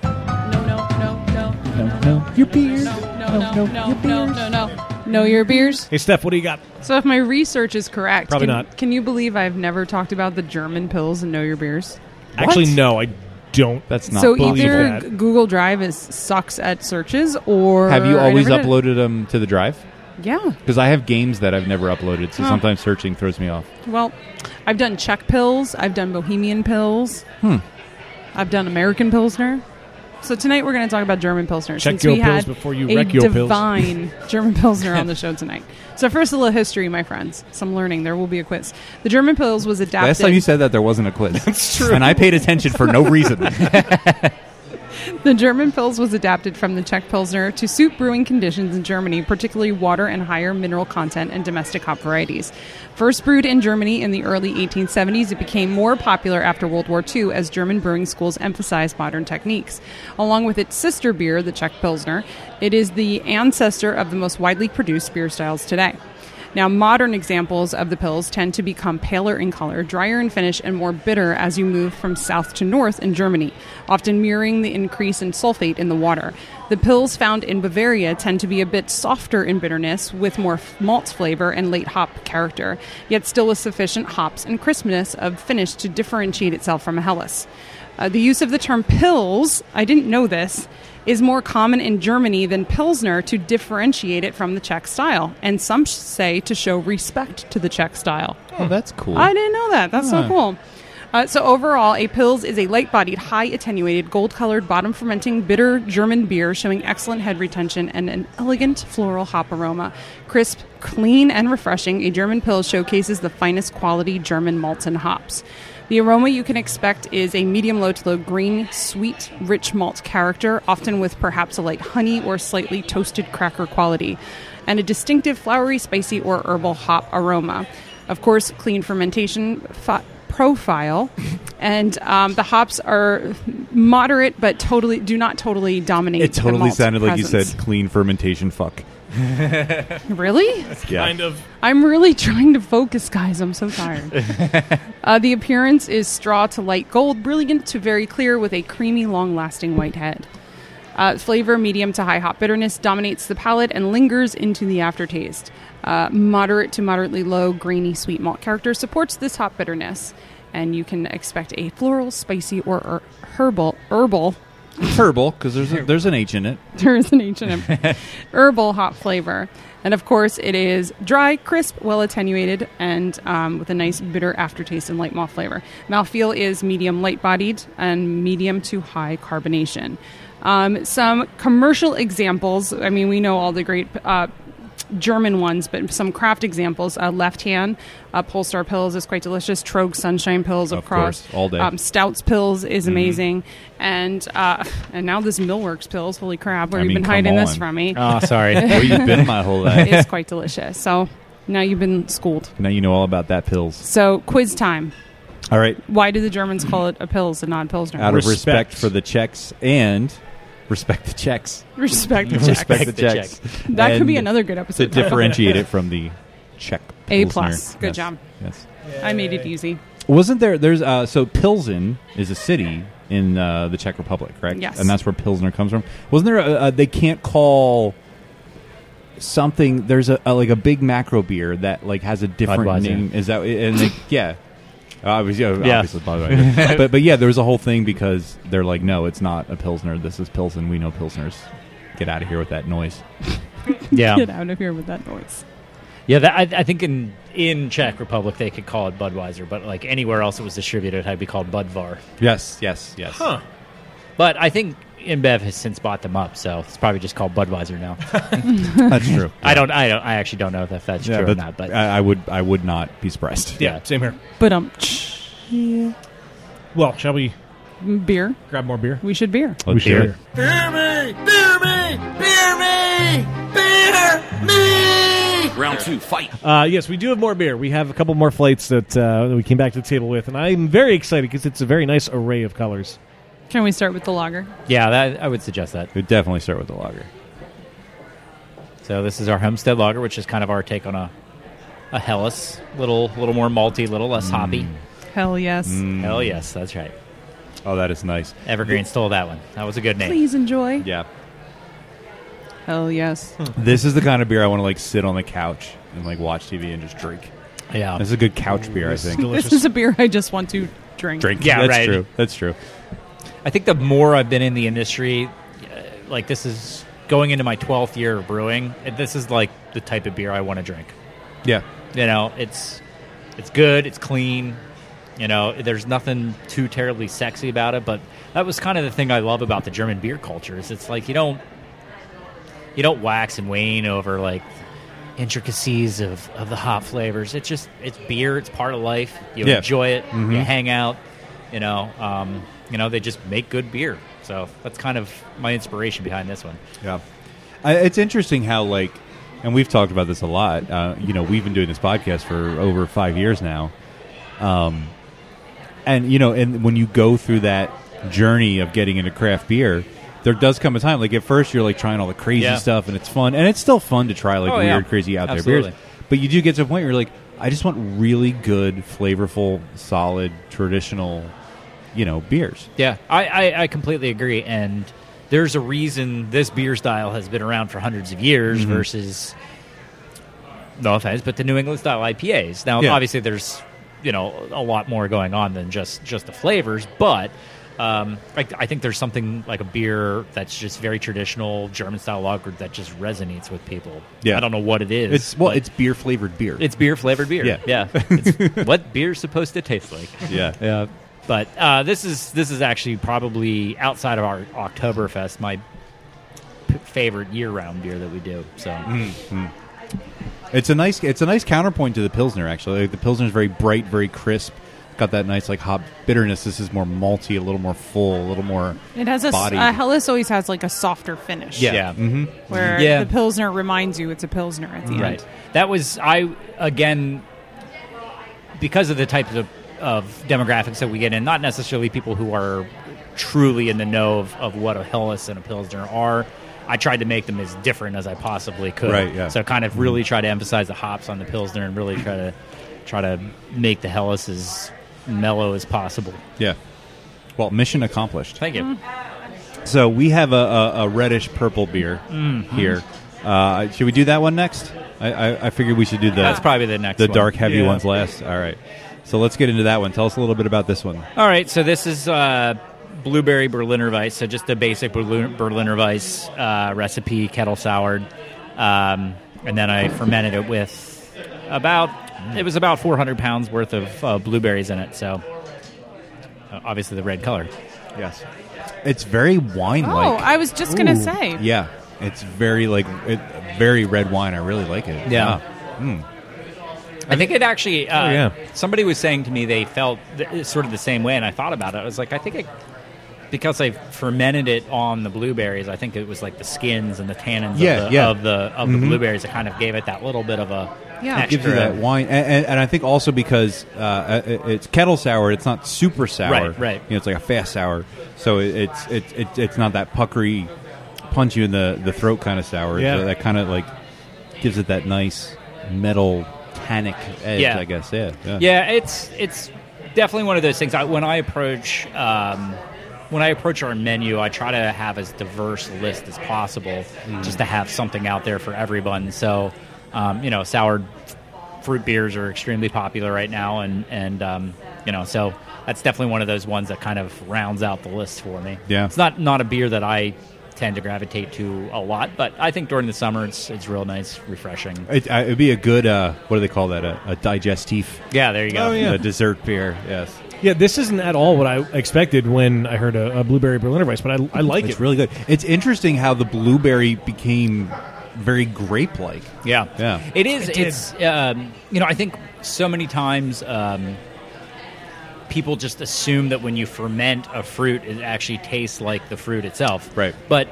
No, your beers. No, your beers. Hey, Steph, what do you got? So if my research is correct, Probably not. Can you believe I've never talked about the German pills and Know Your Beers? Actually, no, I don't. That's not so believe either that. Google Drive sucks at searches, or Have you always I never did. uploaded them to the Drive? Yeah. Because I have games that I've never uploaded, so sometimes searching throws me off. Well, I've done Czech pills. I've done Bohemian pills. I've done American Pilsner. So tonight we're going to talk about German Pilsner. Check since your we pills had before you a wreck your pills. divine German Pilsner on the show tonight. So first, a little history, my friends. Some learning. There will be a quiz. The German Pils was adapted. Last time you said that, there wasn't a quiz. That's true. And I paid attention for no reason. The German Pils was adapted from the Czech Pilsner to suit brewing conditions in Germany, particularly water and higher mineral content and domestic hop varieties. First brewed in Germany in the early 1870s, it became more popular after World War II as German brewing schools emphasized modern techniques. Along with its sister beer, the Czech Pilsner, it is the ancestor of the most widely produced beer styles today. Now, modern examples of the Pils tend to become paler in color, drier in finish, and more bitter as you move from south to north in Germany, often mirroring the increase in sulfate in the water. The Pils found in Bavaria tend to be a bit softer in bitterness, with more malt flavor and late hop character, yet still with sufficient hops and crispness of finish to differentiate itself from a Helles. The use of the term Pils, I didn't know this, is more common in Germany than Pilsner to differentiate it from the Czech style, and some say to show respect to the Czech style. Oh, that's cool. I didn't know that. That's so cool. So overall, a Pils is a light-bodied, high-attenuated, gold-colored, bottom-fermenting, bitter German beer showing excellent head retention and an elegant floral hop aroma. Crisp, clean, and refreshing, a German Pils showcases the finest quality German malts and hops. The aroma you can expect is a medium low to low green, sweet, rich malt character, often with perhaps a light honey or slightly toasted cracker quality, and a distinctive flowery, spicy, or herbal hop aroma. Of course, clean fermentation profile, and the hops are moderate but do not totally dominate. It totally the malt sounded like you presence. said clean fermentation fuck. Really? Yeah. Kind of. I'm really trying to focus, guys. I'm so tired. The appearance is straw to light gold, brilliant to very clear with a creamy, long-lasting white head. Flavor, medium to high hop bitterness, dominates the palate and lingers into the aftertaste. Moderate to moderately low, grainy, sweet malt character supports this hop bitterness. And you can expect a floral, spicy, or herbal. Herbal, because there's an H in it. There is an H in it. Herbal hop flavor. And of course, it is dry, crisp, well attenuated, and with a nice bitter aftertaste and light malt flavor. Mouthfeel is medium light bodied and medium to high carbonation. Some commercial examples. I mean, we know all the great German ones, but some craft examples. Left Hand, Polestar Pils is quite delicious. Trogue Sunshine Pils, of course, all day. Stouts Pils is amazing, and now this Millworks Pils. Holy crap! Where you've been hiding this from me? Oh, sorry. Where you've been my whole life. It's quite delicious. So now you've been schooled. Now you know all about that pills. So quiz time. All right. Why do the Germans call it a Pils and not Pilsner? Out of respect for the Czechs and respect the Czechs. Respect the Czechs. Respect the Czechs. That could be And another good episode. to differentiate it from the Czech A+. Pilsner. Good Yes. job. Yes. I made it easy. Wasn't there's so Pilsen is a city in the Czech Republic, correct? Yes. And that's where Pilsner comes from. Wasn't there they can't call something, there's like a big macro beer that like has a different Budweiser. name. Is that, and they, yeah. Obviously, Budweiser. but yeah, there was a whole thing because they're like, no, it's not a Pilsner. This is Pilsen. We know Pilsners. Get out of here with that noise. Yeah. Get out of here with that noise. Yeah, I think in Czech Republic they could call it Budweiser, but like anywhere else it was distributed, it had to be called Budvar. Yes. Huh. But I think InBev has since bought them up, so it's probably just called Budweiser now. That's true. I actually don't know if that's true or not, but I would not be surprised. Yeah, same here. But Well, shall we beer. grab more beer? We should beer. Let's do it. Beer me! Beer me! Beer me! Beer me! Round 2, fight. Yes, we do have more beer. We have a couple more flights that we came back to the table with, and I'm very excited because it's a very nice array of colors. Can we start with the lager? yeah, I would suggest that. We'd definitely start with the lager. So this is our Homestead Lager, which is kind of our take on a Helles, little more malty, little less hoppy. Hell yes. Hell yes, that's right. Oh, that is nice. Evergreen stole that one. That was a good name. Please enjoy. Yeah. Hell yes. This is the kind of beer I want to like sit on the couch and like watch TV and just drink. Yeah, This is a good couch beer, I think. Delicious. This is a beer I just want to drink. Yeah, That's right. true. That's true. I think the more I've been in the industry, like this is going into my 12th year of brewing. This is like the type of beer I want to drink. Yeah. You know, it's good, it's clean. You know, there's nothing too terribly sexy about it, but that was kind of the thing I love about the German beer culture. Is it's like you don't wax and wane over like intricacies of the hop flavors. It's beer. It's part of life. You enjoy it. Mm-hmm. You hang out. You know, they just make good beer. So that's kind of my inspiration behind this one. Yeah. It's interesting how, like, and we've talked about this a lot. We've been doing this podcast for over 5 years now. And when you go through that journey of getting into craft beer, there does come a time, like, at first you're, like, trying all the crazy stuff, and it's fun. And it's still fun to try, like, weird, crazy out there beers. But you do get to a point where you're like, I just want really good, flavorful, solid, traditional, beers. Yeah, I completely agree. And there's a reason this beer style has been around for hundreds of years versus, no offense, but the New England style IPAs. Now, obviously, there's a lot more going on than just the flavors, but I think there's something like a beer that's just very traditional German style lager that just resonates with people. Yeah. I don't know what it is. It's beer flavored beer. It's beer flavored beer. Yeah. It's what beer's supposed to taste like. Yeah. But this is actually probably outside of our Oktoberfest my favorite year-round beer that we do. So It's a nice counterpoint to the Pilsner, actually. Like, the Pilsner is very bright, very crisp. Got that nice like hop bitterness. This is more malty, a little more full, a little more. It has body. Helles always has like a softer finish. yeah. Mm-hmm. Where the Pilsner reminds you it's a Pilsner at the Right. end. That was because of the type of demographics that we get in, not necessarily people who are truly in the know of what a Helles and a Pilsner are. I tried to make them as different as I possibly could. Right, yeah. So kind of really try to emphasize the hops on the Pilsner and really try to make the Helles as mellow as possible. Yeah. Well, mission accomplished. Thank you. So we have a reddish purple beer here. Should we do that one next? I figured we should do That's probably the next the one. dark heavy ones last. All right. So let's get into that one. Tell us a little bit about this one. All right, so this is blueberry Berliner Weiss, so just a basic Berliner Weiss recipe, kettle soured, and then I fermented it with about 400 pounds worth of blueberries in it, so obviously the red color. Yes. It's very wine-like. Oh, I was just going to say. Yeah. It's very very red wine. I really like it. Yeah. I think it actually, somebody was saying to me they felt sort of the same way, and I thought about it. I was like, I think because I fermented it on the blueberries, I think it was like the skins and the tannins of the blueberries that kind of gave it that little bit of a Yeah. It gives you that wine, and I think also because it's kettle sour, it's not super sour. Right. It's like a fast sour, so it's not that puckery, punch you in the throat kind of sour. Yeah. So that kind of like gives it that nice metal tannic edge. I guess. Yeah. It's definitely one of those things. When I approach our menu, I try to have as diverse a list as possible, just to have something out there for everyone. So, soured fruit beers are extremely popular right now, and so that's definitely one of those ones that kind of rounds out the list for me. Yeah, it's not a beer that I tend to gravitate to a lot, but I think during the summer it's real nice, refreshing. It'd be a good what do they call that? A digestif. Yeah, there you go. Oh, yeah. A dessert beer. Yes. Yeah, this isn't at all what I expected when I heard a blueberry Berliner Weiss, but I like it. It's really good. It's interesting how the blueberry became very grape-like. Yeah. It is. It's I think so many times people just assume that when you ferment a fruit, it actually tastes like the fruit itself. Right. But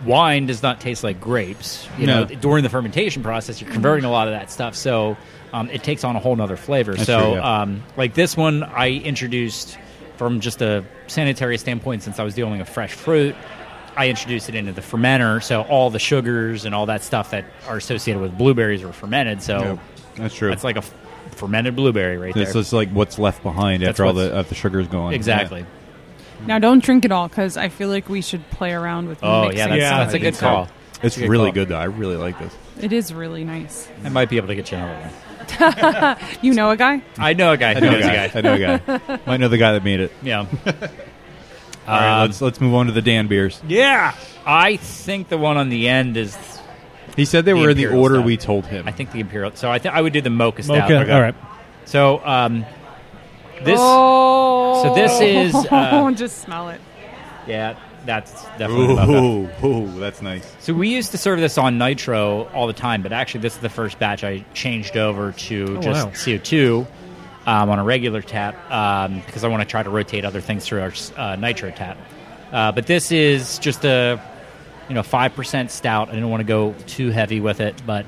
wine does not taste like grapes. You know, during the fermentation process, you're converting a lot of that stuff, so it takes on a whole nother flavor. That's so, true, yeah. like this one, I introduced from just a sanitary standpoint, since I was dealing with fresh fruit. I introduced it into the fermenter, so all the sugars and all that stuff that are associated with blueberries were fermented. So that's true. It's like a fermented blueberry right there. So it's like what's left behind after all the sugar's gone. Exactly. Yeah. Now, don't drink it all, because I feel like we should play around with mixing. That's a good call. It's really good, though. I really like this. It is really nice. I might be able to get you another one. You know a guy? I know a guy. I know a guy. Might know the guy that made it. Yeah. All right, let's move on to the Dan beers. Yeah. I think the one on the end is... He said they were in the order stout. we told him. I think the Imperial... So I would do the Mocha Stout. Okay. All right. So, this... Oh. So this is... just smell it. Yeah, that's definitely the Mocha. Ooh, that's nice. So we used to serve this on nitro all the time, but actually this is the first batch I changed over to CO2 on a regular tap because I want to try to rotate other things through our nitro tap. But this is just a 5% stout. I didn't want to go too heavy with it, but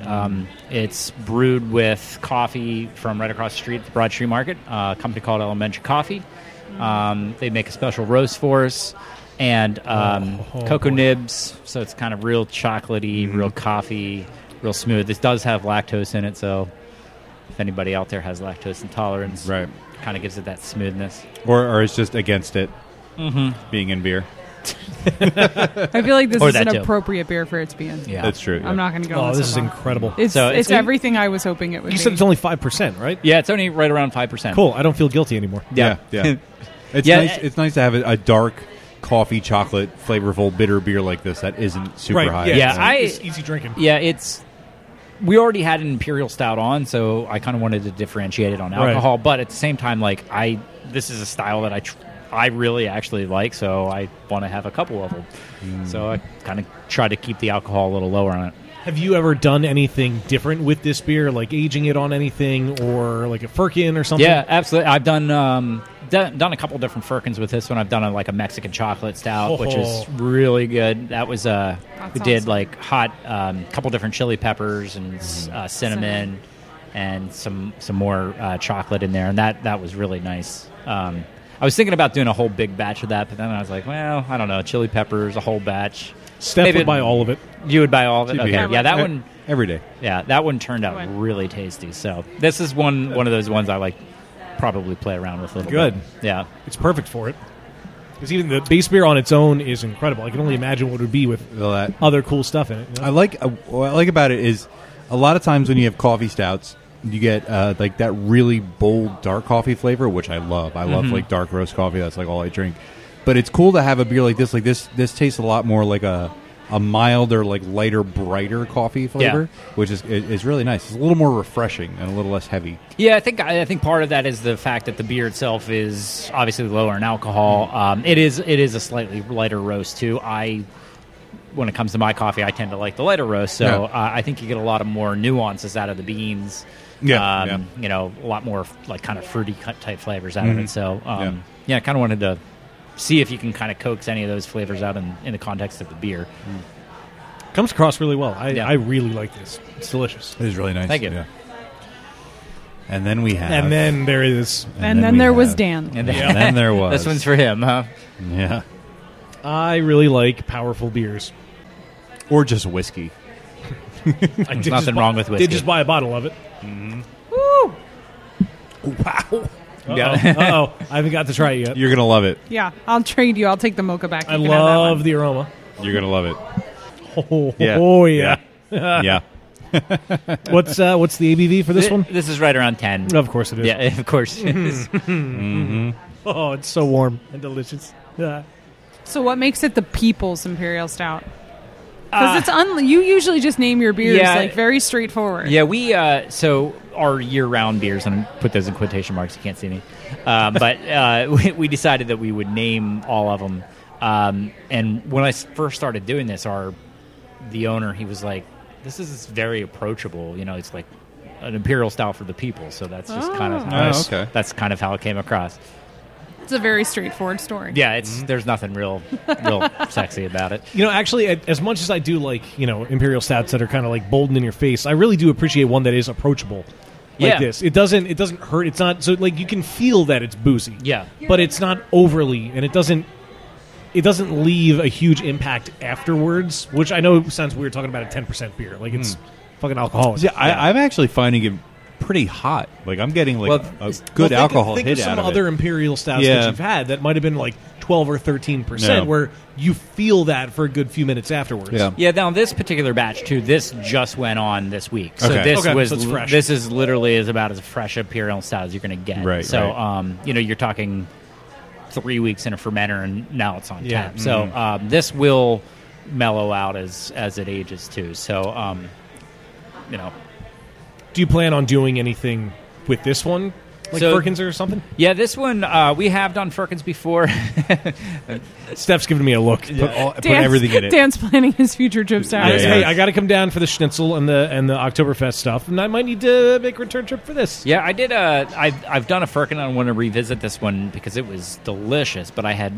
it's brewed with coffee from right across the street at the Broad Street Market, a company called Elementary Coffee. They make a special roast for us. And cocoa nibs, so it's kind of real chocolatey, real coffee, real smooth. This does have lactose in it, so if anybody out there has lactose intolerance, right, kind of gives it that smoothness. Or is just against it being in beer. I feel like this is an appropriate beer for it to be in. Yeah, that's true. I'm not going to go. Oh, this is incredible. It's everything I was hoping it would be. You said it's only 5%, right? Yeah, it's only right around 5%. Cool. I don't feel guilty anymore. Yeah. It's nice. It's nice to have a dark coffee, chocolate, flavorful, bitter beer like this that isn't super high. It's easy drinking. Yeah, we already had an Imperial Stout on, so I kind of wanted to differentiate it on alcohol. Right. But at the same time, this is a style that I really actually like, so I want to have a couple of them. So I kind of try to keep the alcohol a little lower on it. Have you ever done anything different with this beer, like aging it on anything, or like a firkin or something? Yeah, absolutely. I've done a couple different firkins with this one. I've done a Mexican chocolate stout, which is really good. That was we did like hot, couple different chili peppers and cinnamon and some more chocolate in there, and that was really nice. I was thinking about doing a whole big batch of that, but then I was like, well, I don't know, chili peppers, a whole batch. Steph would buy all of it. You would buy all of it? Okay. Yeah, that one every day. Yeah, that one turned out really tasty. So this is one of those ones I probably play around with a little bit. Yeah. It's perfect for it. Because even the base beer on its own is incredible. I can only imagine what it would be with other cool stuff in it. What I like about it is a lot of times when you have coffee stouts, you get like that really bold dark coffee flavor, which I love. I love like dark roast coffee. That's like all I drink. But it's cool to have a beer like this. Like this tastes a lot more like a milder, like lighter, brighter coffee flavor, which is really nice. It's a little more refreshing and a little less heavy. Yeah, I think part of that is the fact that the beer itself is obviously lower in alcohol. It is a slightly lighter roast too. When it comes to my coffee, I tend to like the lighter roast. So I think you get a lot of more nuances out of the beans. A lot more like kind of fruity type flavors out of it. So I kind of wanted to see if you can kind of coax any of those flavors out in the context of the beer. Comes across really well. I really like this. It's delicious. It is really nice. Thank you. Yeah. And then we have. And then there is. And then there was Dan. And then there was. This one's for him, huh? Yeah. I really like powerful beers. Or just whiskey. There's nothing wrong with whiskey. Did just buy a bottle of it. Woo! Wow. Yeah. Uh-oh. I haven't got to try it yet. You're going to love it. Yeah, I'll trade you. I'll take the mocha back. You I can have that love one. the aroma. You're going to love it. Oh, Yeah. oh yeah. Yeah. What's the ABV for this one? This is right around 10. Of course it is. Yeah, of course it is. Oh, it's so warm and delicious. Yeah. So what makes it the People's Imperial Stout? Because you usually just name your beers like very straightforward. Yeah, we so our year-round beers, and I put those in quotation marks. You can't see me, but we decided that we would name all of them. And when I first started doing this, the owner, he was like, "This is very approachable. You know, it's like an imperial style for the people." So that's just kind of that's kind of how it came across. It's a very straightforward story. Yeah, there's nothing real sexy about it. You know, actually, as much as I do like, imperial stouts that are kind of like bold and in your face, I really do appreciate one that is approachable. Like this. It doesn't hurt. It's not so like you can feel that it's boozy. Yeah. But it's not overly, and it doesn't leave a huge impact afterwards, which I know sounds weird talking about a 10% beer. Like it's fucking alcoholic. Yeah, I'm actually finding it pretty hot. Like I'm getting a good alcohol think hit of some out of other it. imperial stouts that you've had that might have been like 12 or 13%, where you feel that for a good few minutes afterwards. Yeah. Now this particular batch too, this just went on this week, so this was so it's fresh. This is literally about as fresh imperial stout as you're going to get. Right. So you're talking 3 weeks in a fermenter, and now it's on tap. Mm. So this will mellow out as it ages too. So Do you plan on doing anything with this one? Like Firkins or something? Yeah, this one, we have done Firkins before. Steph's giving me a look. Put everything in it. Dan's planning his future trips to Ireland. Hey, I got to come down for the schnitzel and the Oktoberfest stuff, and I might need to make a return trip for this. Yeah, I did. I've done a Firkin. I want to revisit this one because it was delicious, but I had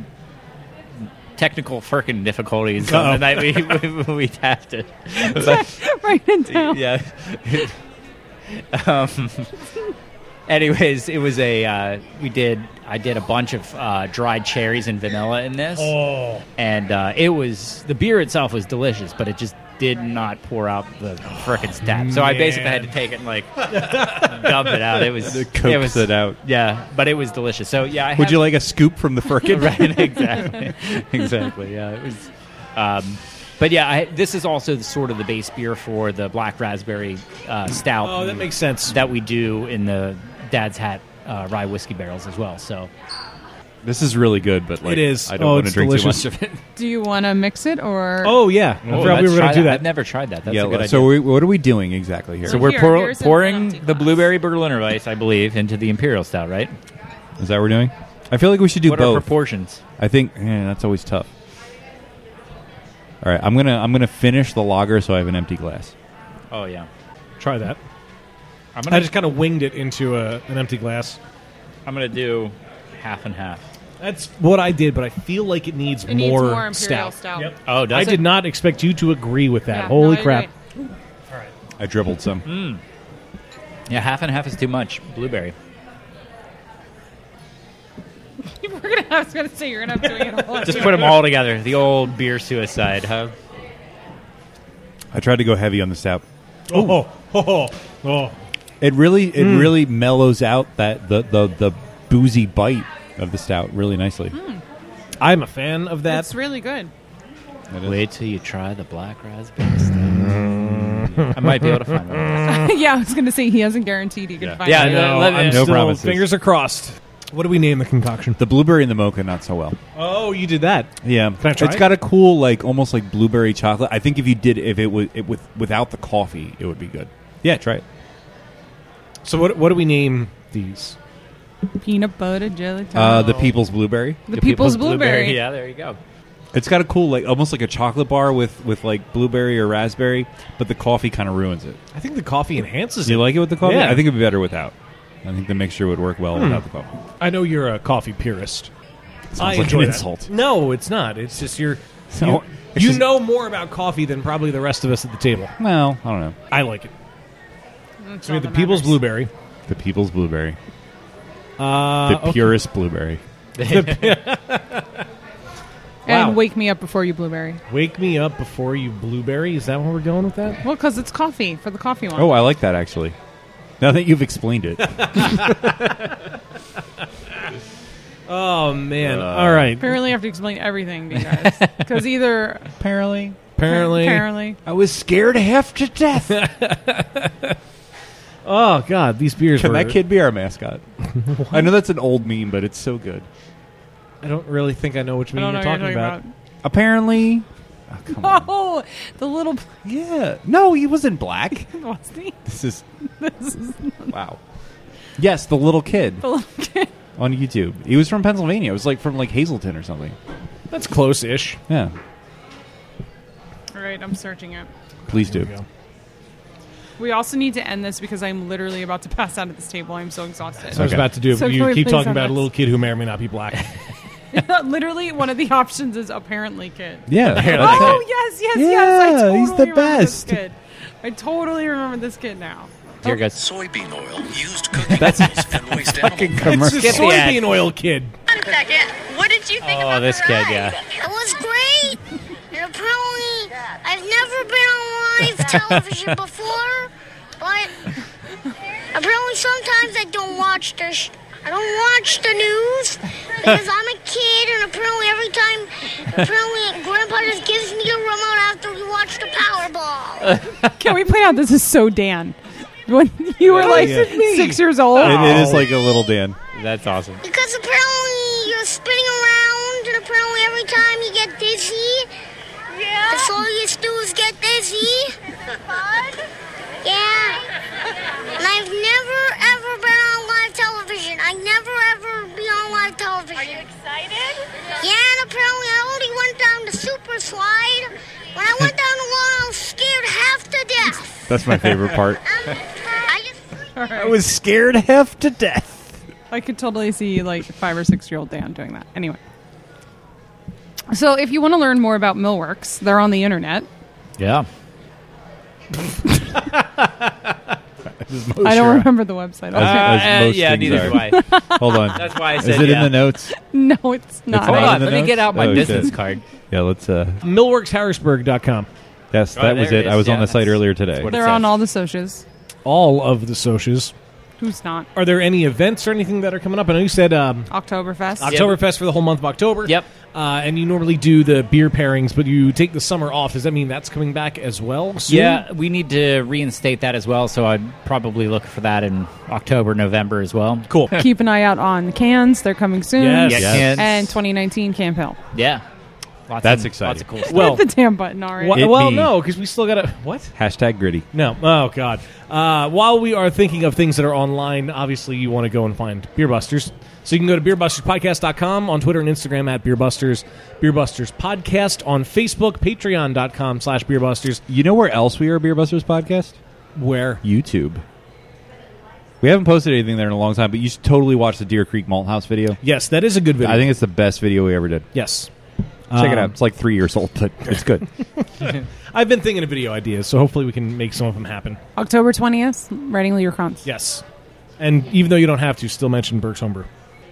technical Firkin difficulties on the night we tapped it. Write it down. Yeah. Anyways, it was I did a bunch of dried cherries and vanilla in this. Oh. And the beer itself was delicious, but it just did not pour out the frickin' tap. So I basically had to take it and dump it out. It was Coax it out. Yeah, but it was delicious. So yeah, Would you like a scoop from the Firkin? Right, exactly. Yeah, it was. But yeah, this is also sort of the base beer for the black raspberry stout. Oh, that makes sense. That we do in the Dad's Hat rye whiskey barrels as well. So this is really good, but it is. I don't want to drink delicious. too much of it. Do you want to mix it or? Oh yeah, I forgot we were going to do that. I've never tried that. That's a good idea. So what are we doing exactly here? So we're pouring the blueberry Berliner Weiss, I believe, into the imperial stout, right? Is that what we're doing? I feel like we should do what both. What are proportions? I think that's always tough. All right, I'm gonna finish the lager so I have an empty glass. Oh yeah, try that. I just kind of winged it into an empty glass. I'm gonna do half and half. That's what I did, but I feel like it needs more imperial stout. Yep. Oh, does I did not expect you to agree with that. Yeah, Holy no, crap! Right. All right, I dribbled some. Yeah, half and half is too much. Blueberry. I was going to say you're going to have to do it all. Just put them all together. The old beer suicide, huh? I tried to go heavy on the stout. Oh. It really mellows out that the boozy bite of the stout really nicely. I'm a fan of that. It's really good. Wait till you try the black raspberry stout. I might be able to find one. Yeah, I was going to say he hasn't guaranteed he can find it. Yeah, no no promises. Fingers are crossed. What do we name the concoction? The blueberry and the mocha, not so well. Oh, you did that. Yeah, Can I try it's it? got a cool, almost like blueberry chocolate. I think if it was without the coffee, it would be good. Yeah, try it. So what do we name these? Peanut butter jelly time. The People's Blueberry. The People's Blueberry. Yeah, there you go. It's got a cool, almost like a chocolate bar with blueberry or raspberry, but the coffee kind of ruins it. I think the coffee enhances Do you it. like it with the coffee? Yeah. I think it'd be better without. I think the mixture would work well without the coffee. I know you're a coffee purist. Sounds I like enjoy an that. insult. No, it's not. It's just you just- know more about coffee than probably the rest of us at the table. Well, I don't know. I like it. That's So we all have the that People's matters. Blueberry. The people's blueberry. The Okay. purest blueberry. And wake me up before you blueberry. Wake me up before you blueberry. Is that where we're going with that? Well, because it's coffee for the coffee one. Oh, I like that, actually. Now that you've explained it. Oh, man. All right. Apparently I have to explain everything to you guys. Because either... Apparently. Apparently. I was scared half to death. Oh, God. These beers Can were... that kid be our mascot? I know that's an old meme, but it's so good. I don't really think I know which I meme don't you're know talking what you're about. talking about. Apparently. Oh, come on. Oh, the little... Yeah. No, he wasn't black. Was he? This is... This is Wow. Yes, the little kid. the little kid. On YouTube. He was from Pennsylvania. It was like from like Hazleton or something. That's close-ish. Yeah. All right, I'm searching it. Please do. We also need to end this because I'm literally about to pass out at this table. I'm so exhausted. So I was about to do. So can You we keep please talking end about a this? little kid who may or may not be black. Literally, one of the options is apparently kid. Yeah. Oh, yes. I Yeah, totally he's the remember best. This kid. I totally remember this kid now. Here goes. Soybean oil, used cooking That's oils, and waste fucking animal commercial. It's a Skip the ad. soybean oil kid. One second. What did you think about this the kid, ride? yeah. It was great. And apparently, I've never been on live television before, but apparently sometimes I don't watch I don't watch the news because I'm a kid, and apparently Grandpa just gives me a remote after we watch the Powerball. Can we point out this is so Dan? When you were like 6 years old. It is like a little Dan. That's awesome. Because apparently you're spinning around, and apparently every time you get dizzy, that's all you do is get dizzy. Fun? Yeah. And I've never ever been on live television. I never ever be on live television. Are you excited? Yeah, and apparently I only went down the super slide. When I went down the one, I was scared half to death. That's my favorite part. I was scared half to death. I could totally see like 5 or 6 year old Dan doing that. Anyway. So if you want to learn more about Millworks, they're on the internet. Yeah. I don't remember the website. As most yeah, things neither are. do I. Hold on. That's why I Is said it yeah. in the notes? No, it's not. Hold not on, in the let me notes? get out my Oh, business shit. card. Yeah, let's... Millworksharrisburg.com. Yes, Oh, that was there it. it I is. was on Yeah, the site that's- earlier today. that's what it They're says. on all the socials. All of the socials. Who's not? Are there any events or anything that are coming up? I know you said Oktoberfest. Oktoberfest for the whole month of October. Yep. And you normally do the beer pairings, but you take the summer off. Does that mean that's coming back as well soon? Yeah, we need to reinstate that as well, so I'd probably look for that in October, November as well. Cool. Keep an eye out on cans. They're coming soon. Yes. Yeah, Yes. cans. And 2019 Camp Hill. Yeah. That's exciting. Lots of cool stuff. Well, Hit the damn button already. It well, me. no, because we still got to... What? Hashtag gritty. No. Oh, God. While we are thinking of things that are online, obviously you want to go and find Beer Busters. So you can go to beerbusterspodcast.com, on Twitter and Instagram at Beer Busters, Beer Busters Podcast, on Facebook, patreon.com/Beer Busters. You know where else we are, Beer Busters Podcast? Where? YouTube. We haven't posted anything there in a long time, but you should totally watch the Deer Creek Malt House video. Yes, that is a good video. I think it's the best video we ever did. Yes. Check it out. It's like 3 years old, but it's good. I've been thinking of video ideas, so hopefully we can make some of them happen. October 20th, writing Leader Crons. Yes. And even though you don't have to, still mention Burke's Homebrew.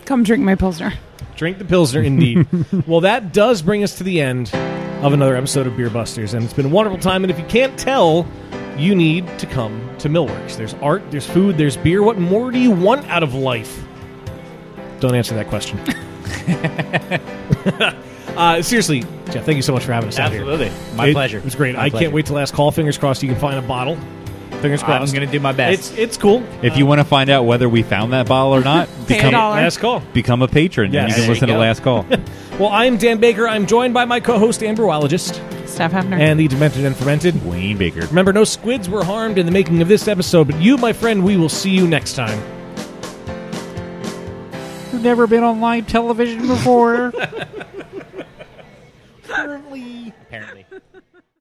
Come drink my Pilsner. Drink the Pilsner, indeed. Well, that does bring us to the end of another episode of Beer Busters, and it's been a wonderful time, and if you can't tell, you need to come to Millworks. There's art, there's food, there's beer. What more do you want out of life? Don't answer that question. Seriously, Jeff, thank you so much for having us out here. Absolutely. My pleasure. It was great. My I pleasure. can't wait till last call. Fingers crossed you can find a bottle. Fingers crossed. I'm going to do my best. It's cool. If you want to find out whether we found that bottle or not, Pay $1. Last call. become a patron, Yes. and you There can you listen to go. Last Call. Well, I'm Dan Baker. I'm joined by my co-host, Amberologist, Steph Hefner. and the Demented and Fermented. Wayne Baker. Remember, no squids were harmed in the making of this episode, but you, my friend, we will see you next time. You've never been on live television before. Apparently.